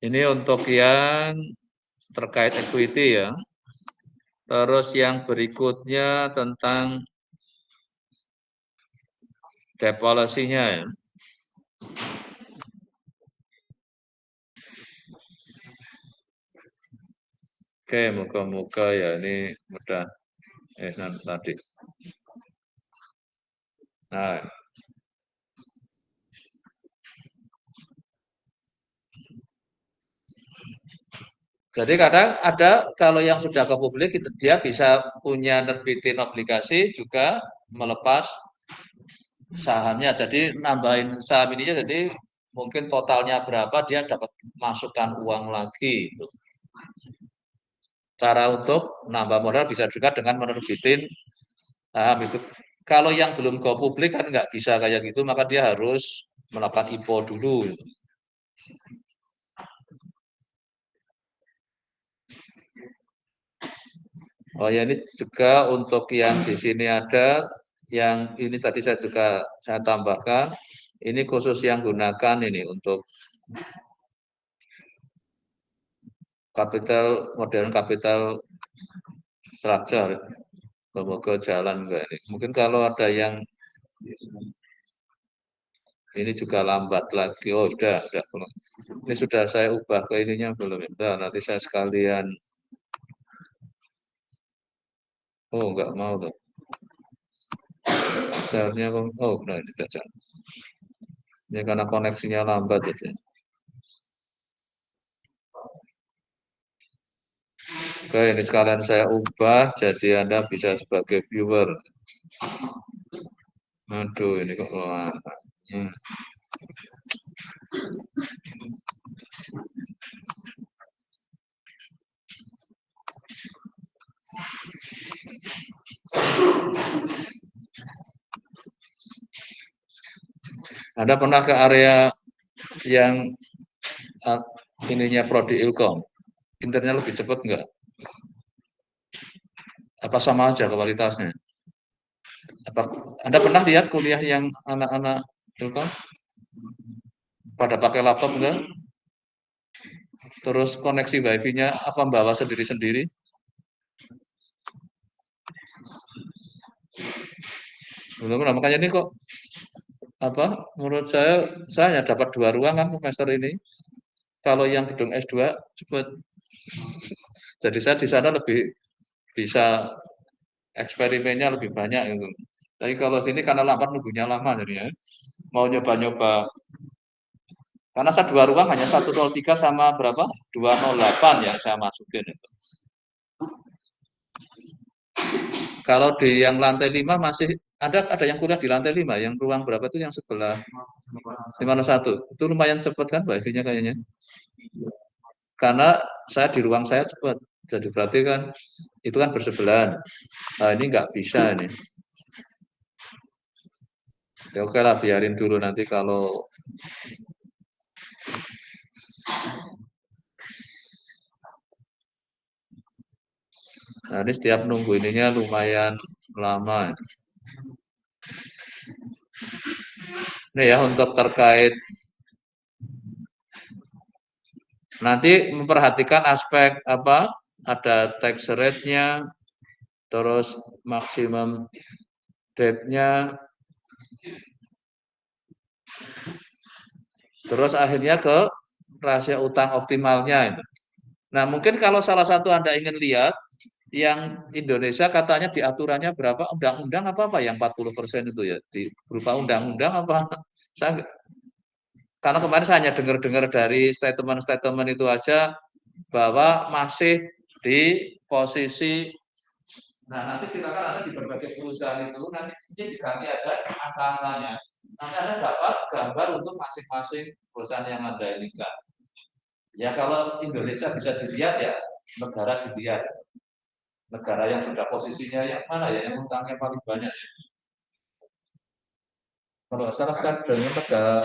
Ini untuk yang terkait equity ya. Terus yang berikutnya tentang debt policy-nya ya. Oke, moga-moga ya ini mudah. Tadi. Nah, jadi kadang ada kalau yang sudah ke publik itu dia bisa punya nerbitin obligasi juga melepas sahamnya. Jadi nambahin saham ininya jadi mungkin totalnya berapa dia dapat masukkan uang lagi itu. Cara untuk nambah modal bisa juga dengan menerbitin saham itu. Kalau yang belum go publik kan nggak bisa kayak gitu, maka dia harus melakukan IPO dulu. Gitu. Oh ya, ini juga untuk yang di sini ada, yang ini tadi saya tambahkan, ini khusus yang gunakan ini untuk modern capital structure. Semoga jalan enggak ini. Mungkin kalau ada yang ini juga lambat lagi. Oh, sudah. Ini sudah saya ubah ke ininya belum? Nah, nanti saya sekalian. Oh, enggak mau tuh. Seharusnya nah ini saja. Ini karena koneksinya lambat aja. Oke, ini sekalian saya ubah jadi Anda bisa sebagai viewer. Aduh, ini kok Anda pernah ke area yang ininya Prodi Ilkom? Internetnya lebih cepat enggak? Apa sama aja kualitasnya? Anda pernah lihat kuliah yang anak-anak Ilkom? Pada pakai laptop enggak? Terus koneksi wifi-nya apa bawa sendiri-sendiri? Belum, makanya ini kok menurut saya hanya dapat 2 ruang kan semester ini. Kalau yang gedung S2 cepet. Jadi saya di sana lebih bisa eksperimennya lebih banyak gitu. Tapi kalau sini karena lambat nunggunya lama jadinya. Mau nyoba-nyoba. Karena saya 2 ruang hanya 103 sama berapa? 208 yang saya masukin itu. Kalau di yang lantai 5 masih ada yang kuliah di lantai 5, yang ruang berapa itu yang sebelah 501. Itu lumayan cepat kan wifi-nya kayaknya. Karena saya di ruang saya cepat. Jadi berarti kan itu kan bersebelahan. Nah, ini nggak bisa ini. Ya oke lah, biarin dulu nanti kalau nah, ini setiap nunggu ininya lumayan lama. Ini ya untuk terkait nanti memperhatikan aspek ada tax rate-nya, terus maksimum debt-nya, terus akhirnya ke rasio utang optimalnya itu. Nah, mungkin kalau salah satu Anda ingin lihat yang Indonesia katanya di aturannya berapa undang-undang apa yang 40% itu ya, berupa undang-undang apa? Saya karena kemarin saya hanya dengar-dengar dari statement-statement itu aja bahwa masih di posisi. Nah, nanti silakan Anda di berbagai perusahaan itu nanti diganti aja angka-angkanya. Nanti Anda dapat gambar untuk masing-masing perusahaan yang Anda inginkan. Ya kalau Indonesia bisa dilihat ya negara dilihat. Negara yang sudah posisinya yang mana ya, yang utangnya paling banyak ya. Kalau salah saya dengan negara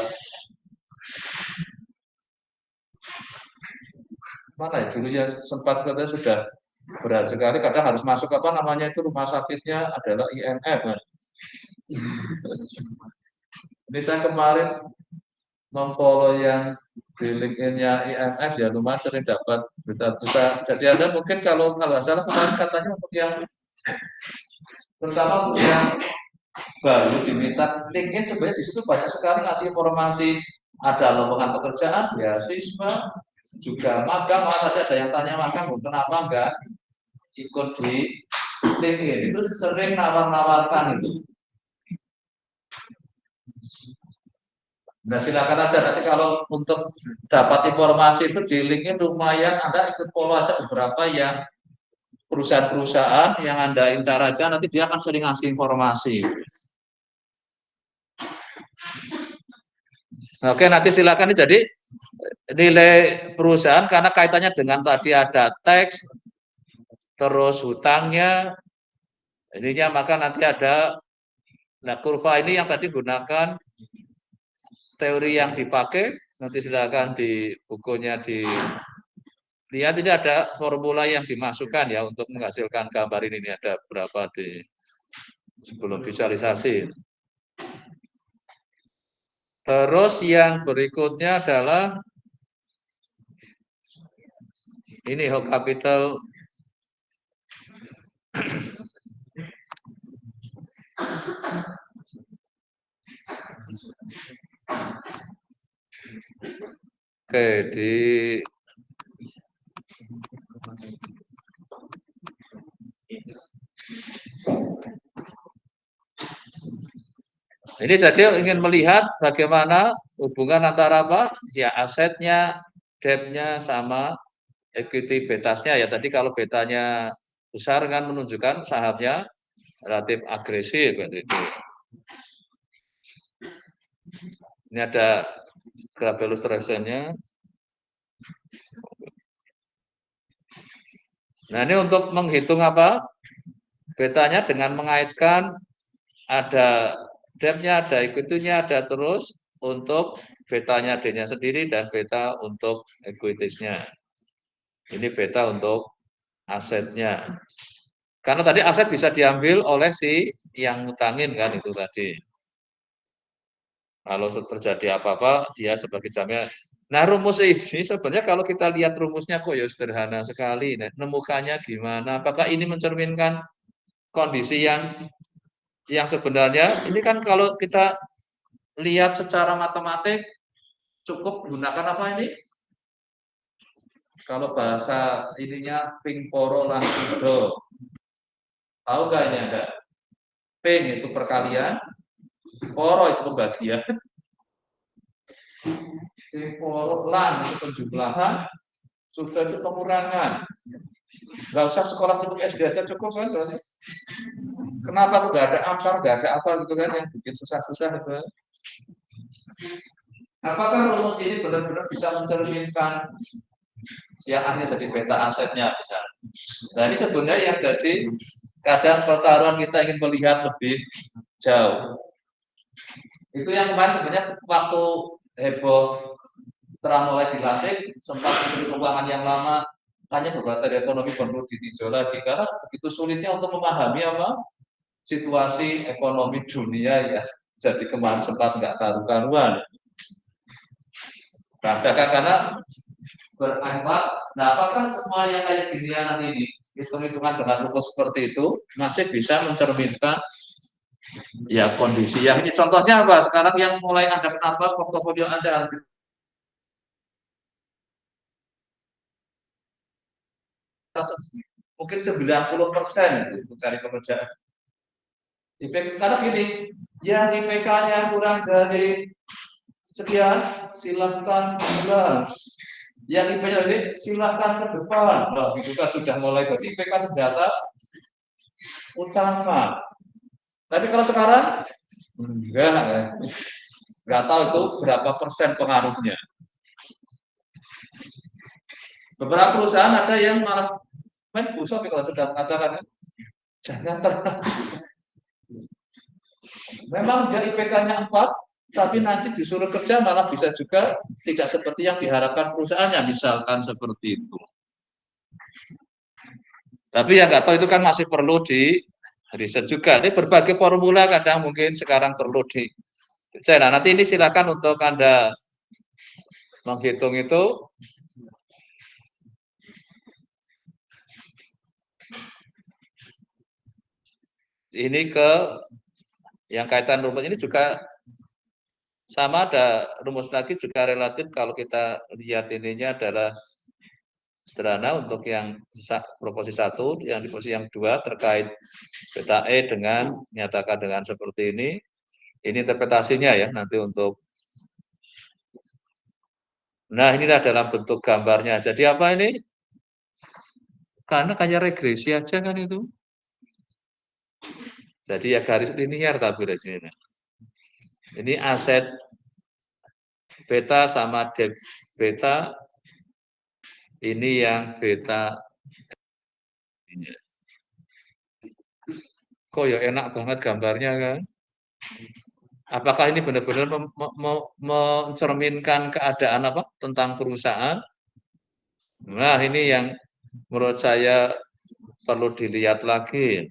mana ya, dulu ya sempat katanya sudah berat sekali, kadang harus masuk itu rumah sakitnya adalah IMF kan. Ini saya kemarin memfollow yang di LinkedIn-nya IMF ya lumayan sering dapat berita-berita. Jadi Anda mungkin kalau nggak salah kemarin katanya untuk yang terutama untuk yang baru diminta LinkedIn sebenarnya di situ banyak sekali ngasih informasi, ada lowongan pekerjaan, beasiswa, juga magang. Malah tadi ada yang tanya magang, kenapa enggak ikut di LinkedIn? Itu sering nawar-nawarkan itu. Nah silakan aja nanti kalau untuk dapat informasi itu di LinkedIn lumayan Anda ikut follow aja beberapa yang perusahaan-perusahaan yang Anda incar aja, nanti dia akan sering ngasih informasi. Oke, nanti silakan. Jadi nilai perusahaan karena kaitannya dengan tadi ada tax, terus hutangnya, ininya maka nanti ada. Nah kurva ini yang tadi gunakan teori yang dipakai, nanti silakan di bukunya dilihat, ini ada formula yang dimasukkan ya untuk menghasilkan gambar ini ada berapa di sebelum visualisasi. Terus yang berikutnya adalah ini whole capital oke di ini jadi ingin melihat bagaimana hubungan antara ya asetnya, debt-nya sama equity betasnya ya. Tadi kalau betanya besar kan menunjukkan sahamnya relatif agresif gitu. Ini ada graph illustration-nya. Nah, ini untuk menghitung betanya dengan mengaitkan ada debt-nya, ada equity-nya, ada terus untuk betanya D-nya sendiri dan beta untuk equities-nya. Ini beta untuk asetnya. Karena tadi aset bisa diambil oleh si yang ngutangin kan itu tadi. Kalau terjadi apa-apa dia sebagai jaminan. Nah rumus ini sebenarnya kalau kita lihat rumusnya kok ya sederhana sekali. Nah, nemukannya gimana? Apakah ini mencerminkan kondisi yang yang sebenarnya ini kan kalau kita lihat secara matematik cukup gunakan apa ini? Kalau bahasa ininya ping poro langsido. Tahu nggak ini ada? Ping itu perkalian, poro itu pembagian, ping poro lang itu penjumlahan, sudah itu pengurangan. Nggak usah sekolah cukup SD aja cukup kan? Kenapa tuh nggak ada ampar, nggak ada apa gitu kan yang bikin susah-susah gitu. Apakah rumus ini benar-benar bisa mencerminkan yang akhirnya jadi beta asetnya misalnya? Nah ini sebenarnya yang jadi kadang pertaruhan kita ingin melihat lebih jauh. Itu yang kemarin sebenarnya waktu heboh telah mulai dilantik sempat menteri keuangan yang lama hanya beberapa ekonomi perlu ditinjau lagi karena begitu sulitnya untuk memahami apa situasi ekonomi dunia ya. Jadi kemarin sempat nggak karu-karuan. Karena berangkat, nah apakah semua yang kayak ginian ini hitung-hitungan dengan rumus seperti itu masih bisa mencerminkan ya kondisi yang ini contohnya apa sekarang yang mulai Anda kenapa portofolio Anda mungkin 90% untuk cari pekerjaan. IPK karena gini, yang IPK-nya kurang dari sekian silahkan bilang. Yang IPK ini silahkan ke depan. Nah, itu kan sudah mulai berarti IPK senjata utama. Tapi kalau sekarang enggak tahu itu berapa persen pengaruhnya. Beberapa perusahaan ada yang malah main busuk kalau sudah mengatakan jangan pernah. Memang dia IPK-nya 4, tapi nanti disuruh kerja malah bisa juga tidak seperti yang diharapkan perusahaannya, misalkan seperti itu. Tapi yang nggak tahu itu kan masih perlu di riset juga. Ini berbagai formula kadang mungkin sekarang perlu di. Nah, nanti ini silakan untuk Anda menghitung itu. Ini ke yang kaitan rumus ini juga sama ada rumus lagi juga relatif kalau kita lihat ininya adalah sederhana untuk yang proposisi 1, yang di posisi yang 2 terkait beta E dengan menyatakan dengan seperti ini. Ini interpretasinya ya nanti untuk. Nah inilah dalam bentuk gambarnya. Jadi apa ini? Karena kayak regresi aja kan itu. Jadi ya garis linier tapi di sini. Ini aset beta sama deb beta. Ini yang beta. Kok ya enak banget gambarnya kan? Apakah ini benar-benar mencerminkan keadaan apa tentang perusahaan? Nah ini yang menurut saya perlu dilihat lagi.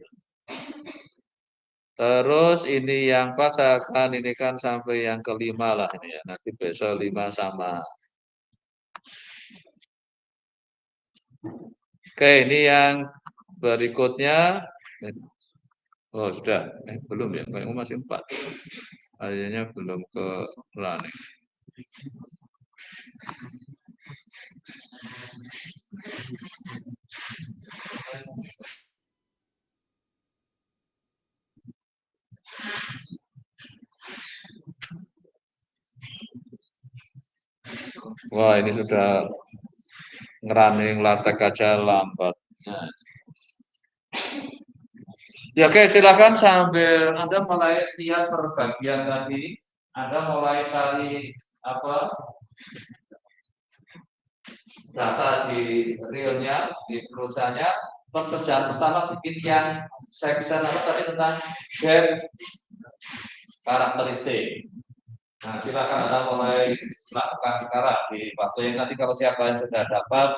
Terus ini yang pas akan ini kan sampai yang kelima lah ini ya. Nanti besok 5 sama. Oke, ini yang berikutnya. Oh sudah, belum ya, kayaknya masih 4. Akhirnya belum ke running. Wah ini sudah ngerunning latek aja lambat. Ya oke silakan sambil Anda mulai lihat perbagian tadi, Anda mulai cari apa data di realnya, di perusahaannya. Pekerjaan pertama bikin yang section apa tadi tentang gap karakteristik. Nah silakan Anda mulai lakukan sekarang di waktu yang nanti kalau siapa yang sudah dapat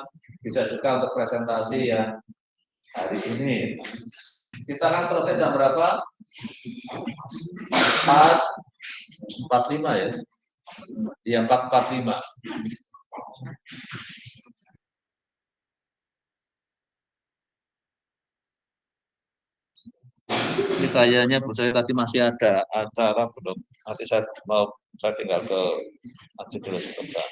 bisa juga untuk presentasi yang hari ini. Kita akan selesai jam berapa? 4:45 ya? Iya 4:45. Ini kayaknya Bu saya tadi masih ada acara belum. Nanti saya tinggal ke masjid dulu sebentar.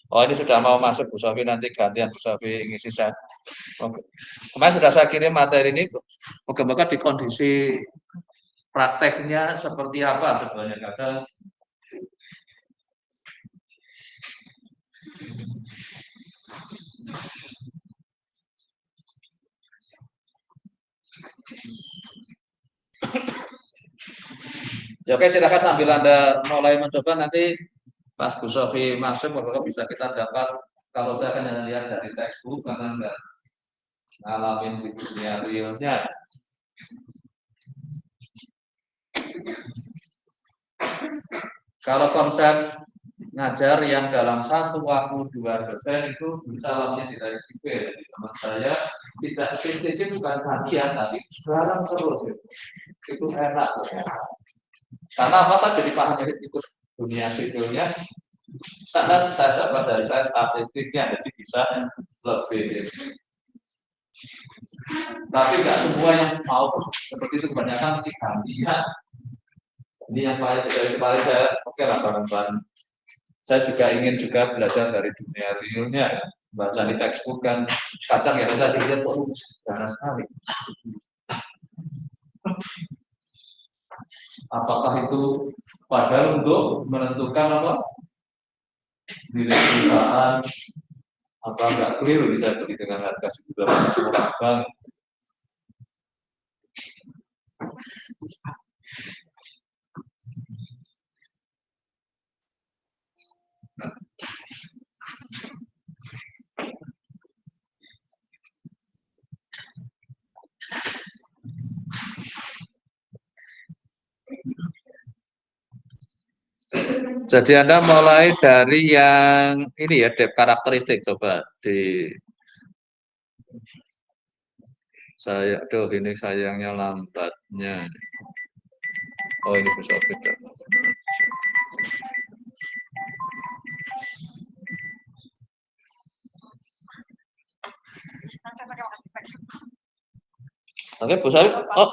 Oh ini sudah mau masuk Bu Sofi, nanti gantian Bu Sofi ngisi saya. Oke. Kemarin sudah saya kirim materi ini, moga-moga di kondisi prakteknya seperti apa sebenarnya kadang. Ya oke silakan sambil Anda mulai mencoba nanti pas Bu Sofi masuk maka bisa kita dapat kalau saya akan lihat dari textbook karena enggak ngalamin di dunia realnya. Kalau konsep ngajar yang dalam satu waktu 2 dosen itu bisa lamanya tidak sipil. Teman saya tidak PCC bukan hadiah tapi barang terus itu enak. Karena apa saya jadi paham ikut dunia sipilnya. Karena saya dapat dari saya statistiknya jadi bisa lebih. Tapi nggak semua yang mau seperti itu kebanyakan mesti gantian. Ini yang paling saya oke lah bareng-bareng. Saya juga ingin juga belajar dari dunia realnya, baca di textbook kan kadang ya saya dilihat kok sederhana sekali. Apakah itu padahal untuk menentukan apa nilai perusahaan apa enggak keliru bisa beli dengan harga sejuta murah banget. Jadi Anda mulai dari yang ini ya, karakteristik coba di saya, aduh ini sayangnya lambatnya. Oh ini bisa beda. Oke Bu Sari, oh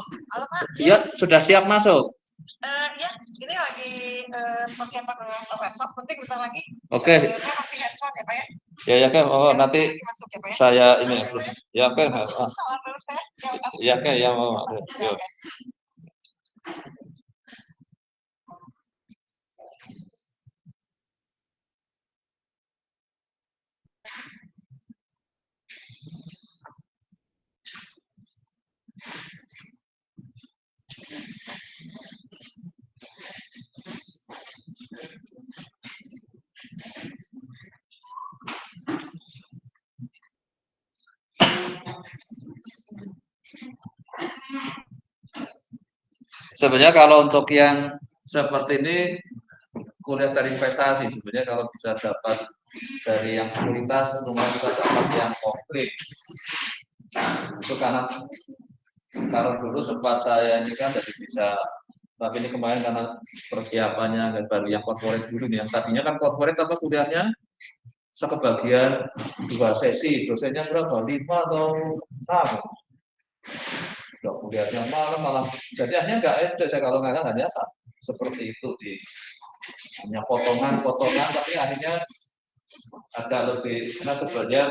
iya sudah siap masuk. Ya, ini lagi persiapan laptop, penting bentar lagi. Oke. Saya masih headphone ya Pak ya? Ya kan, oh nanti masuk, ya, Pak, ya? saya ini ya kan. Ya kan ya mau. Ya. Sebenarnya kalau untuk yang seperti ini kuliah dari investasi sebenarnya kalau bisa dapat dari yang sekuritas rumah juga dapat yang konkret itu karena kalau dulu sempat saya ini kan jadi bisa tapi ini kemarin karena persiapannya dan baru yang corporate dulu nih yang tadinya kan corporate apa kuliahnya sekebagian 2 sesi dosennya berapa 5 atau 6 udah kuliahnya malah jadi akhirnya nggak ada saya kalau nggak hanya seperti itu di hanya potongan tapi akhirnya agak lebih karena sebenarnya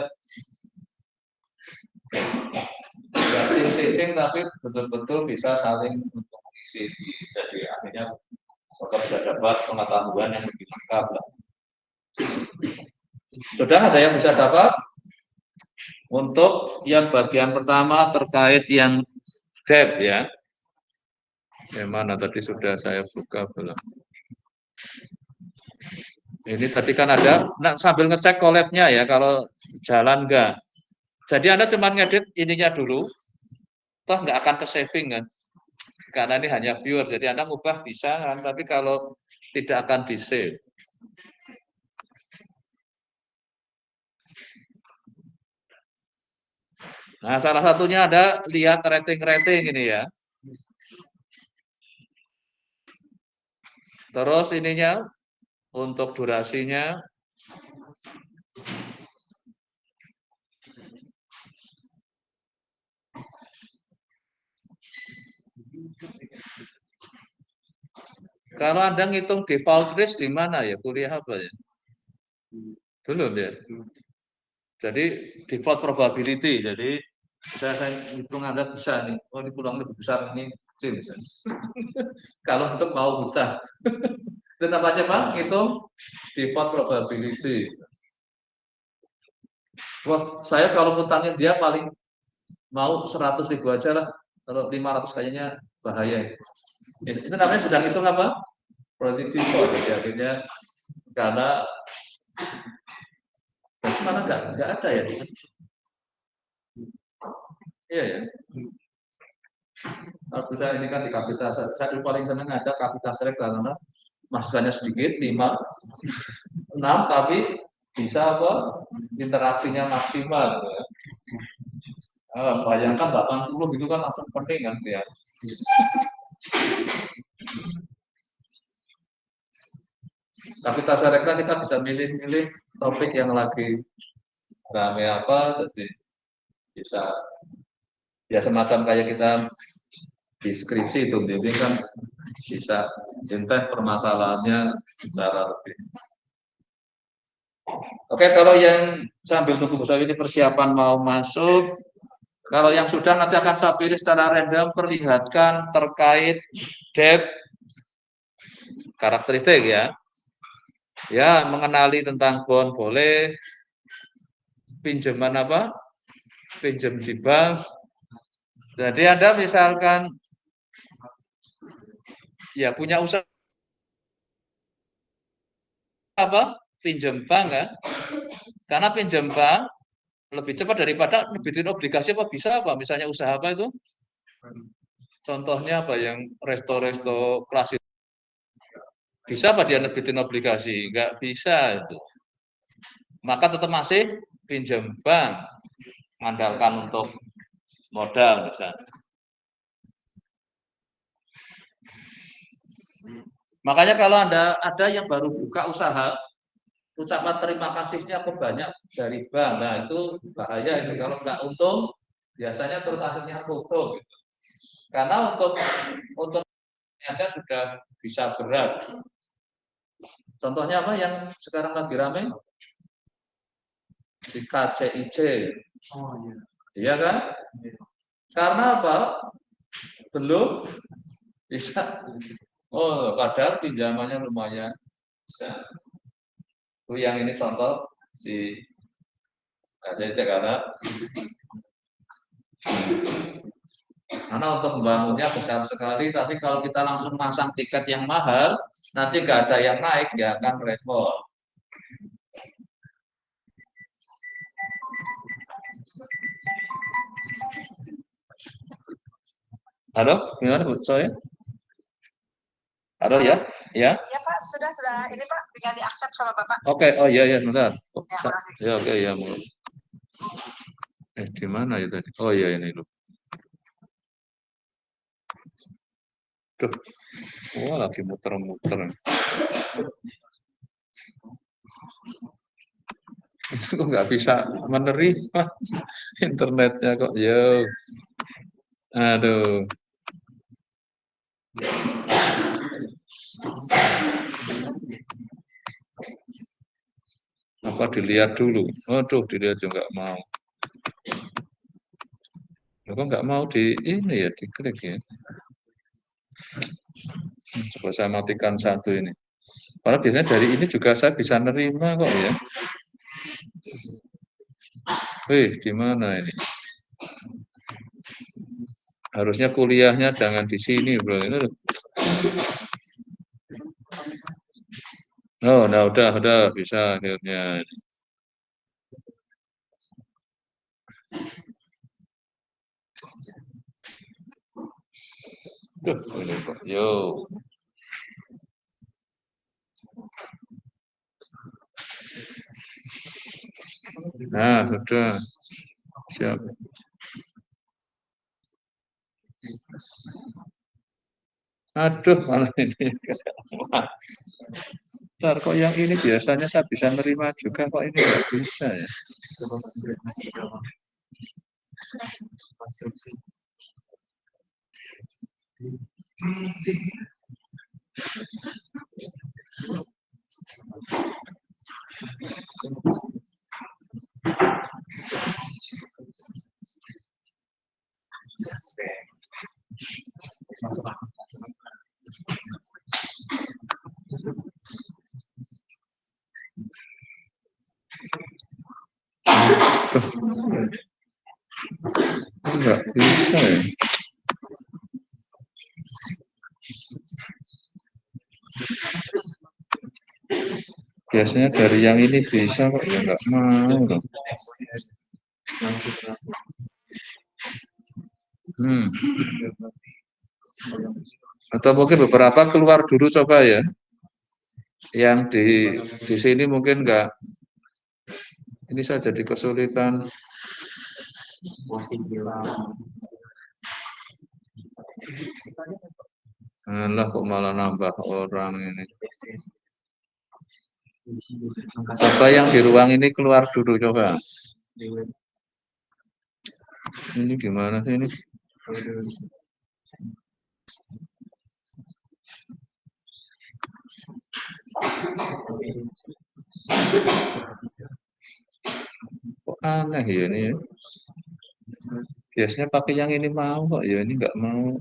teaching tapi betul-betul bisa saling untuk mengisi jadi akhirnya kita bisa dapat pengetahuan yang lebih lengkap lah. Sudah ada yang bisa dapat untuk yang bagian pertama terkait yang debt ya. Yang mana tadi sudah saya buka belum? Ini tadi kan ada, nah sambil ngecek collab-nya ya kalau jalan enggak. Jadi Anda cuma ngedit ininya dulu, toh nggak akan ke saving kan? Karena ini hanya viewer, jadi Anda ngubah bisa kan, tapi kalau tidak akan di save. Nah, salah satunya ada lihat rating-rating ini ya. Terus ininya untuk durasinya. Kalau Anda ngitung default risk di mana ya? Kuliah apa ya? Belum ya? Jadi default probability. Jadi saya hitung Anda bisa nih. Oh, ini peluang lebih besar, ini kecil misalnya. Kalau untuk mau buta. Itu namanya Pak, hitung default probability. Wah, saya kalau ngutangin dia paling mau 100.000 aja lah. Kalau 500 kayaknya bahaya. Itu namanya sudah hitung apa? Probability default. Jadi akhirnya karena mana nggak ada ya? Iya ya. Kalau bisa ini kan di kapital. Saya paling senang ada kapital select karena masukannya sedikit 5, 6, tapi bisa apa? Interaksinya maksimal. Ya. Bayangkan 80 itu kan langsung pening kan ya. Kapital select kan kita bisa milih-milih topik yang lagi rame apa, jadi bisa ya semacam kayak kita di skripsi itu bimbing kan bisa intens permasalahannya secara lebih. Oke, kalau yang sambil tunggu Bu Sawi ini persiapan mau masuk, kalau yang sudah nanti akan saya pilih secara random perlihatkan terkait debt karakteristik ya. Ya, mengenali tentang bond boleh, pinjaman apa? Pinjam di bank. Jadi Anda misalkan ya punya usaha apa? Pinjam bank kan? Karena pinjam bank lebih cepat daripada nebitin obligasi apa bisa apa? Misalnya usaha apa itu? Contohnya apa yang resto-resto klasik? Bisa apa dia nebitin obligasi? Enggak bisa itu. Maka tetap masih pinjam bank, mengandalkan untuk modal misalnya. Makanya kalau Anda ada yang baru buka usaha, ucapan terima kasihnya banyak dari bank. Nah, itu bahaya itu kalau nggak untung, biasanya terus akhirnya tutup gitu. Karena untuk aja sudah bisa berat. Contohnya apa yang sekarang lagi ramai? Si KCIC. Oh iya. Iya kan? Karena apa? Belum bisa. Oh, padahal pinjamannya lumayan. Bisa. Itu yang ini contoh si KCIC karena untuk membangunnya besar sekali, tapi kalau kita langsung masang tiket yang mahal, nanti nggak ada yang naik, ya akan repot. Halo, gimana Bu? Soalnya? Halo ya? Ya? Ya Pak, sudah. Ini Pak, tinggal di-accept sama Bapak. Oke, oh iya, bentar. Ya, oke, ya. Di mana ya tadi? Oh iya, ini dulu. Duh, lagi muter-muter. Kok nggak bisa menerima internetnya kok? Yo, aduh. Apa dilihat dulu? Waduh, dilihat juga nggak mau. Kok nggak mau di ini ya, diklik ya. Coba saya matikan satu ini. Padahal biasanya dari ini juga saya bisa nerima kok ya. Di mana ini? Harusnya kuliahnya jangan di sini, bro. Ini oh, nah udah bisa akhirnya. Tuh, ini kok. Yo. Nah, sudah. Siap. Aduh, malah ini. Bentar, kok yang ini biasanya saya bisa nerima juga, kok ini nggak bisa ya? nggak bisa ya. Biasanya dari yang ini bisa kok, ya nggak mau loh. Atau mungkin beberapa keluar dulu coba ya. Yang di sini mungkin nggak. Ini saya jadi kesulitan. Alah kok malah nambah orang ini. Coba yang di ruang ini keluar dulu coba. Ini gimana sih ini? Kok aneh ya ini ya? Biasanya pakai yang ini mau kok, ya ini nggak mau.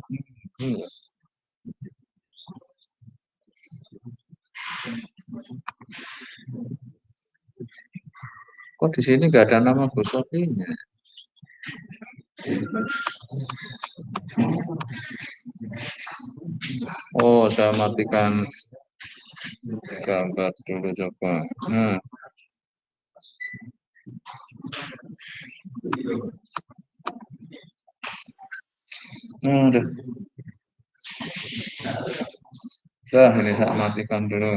Kok di sini nggak ada nama Gus Sofinya? Oh, saya matikan gambar dulu coba. Nah. Udah. Dah, ini saya matikan dulu.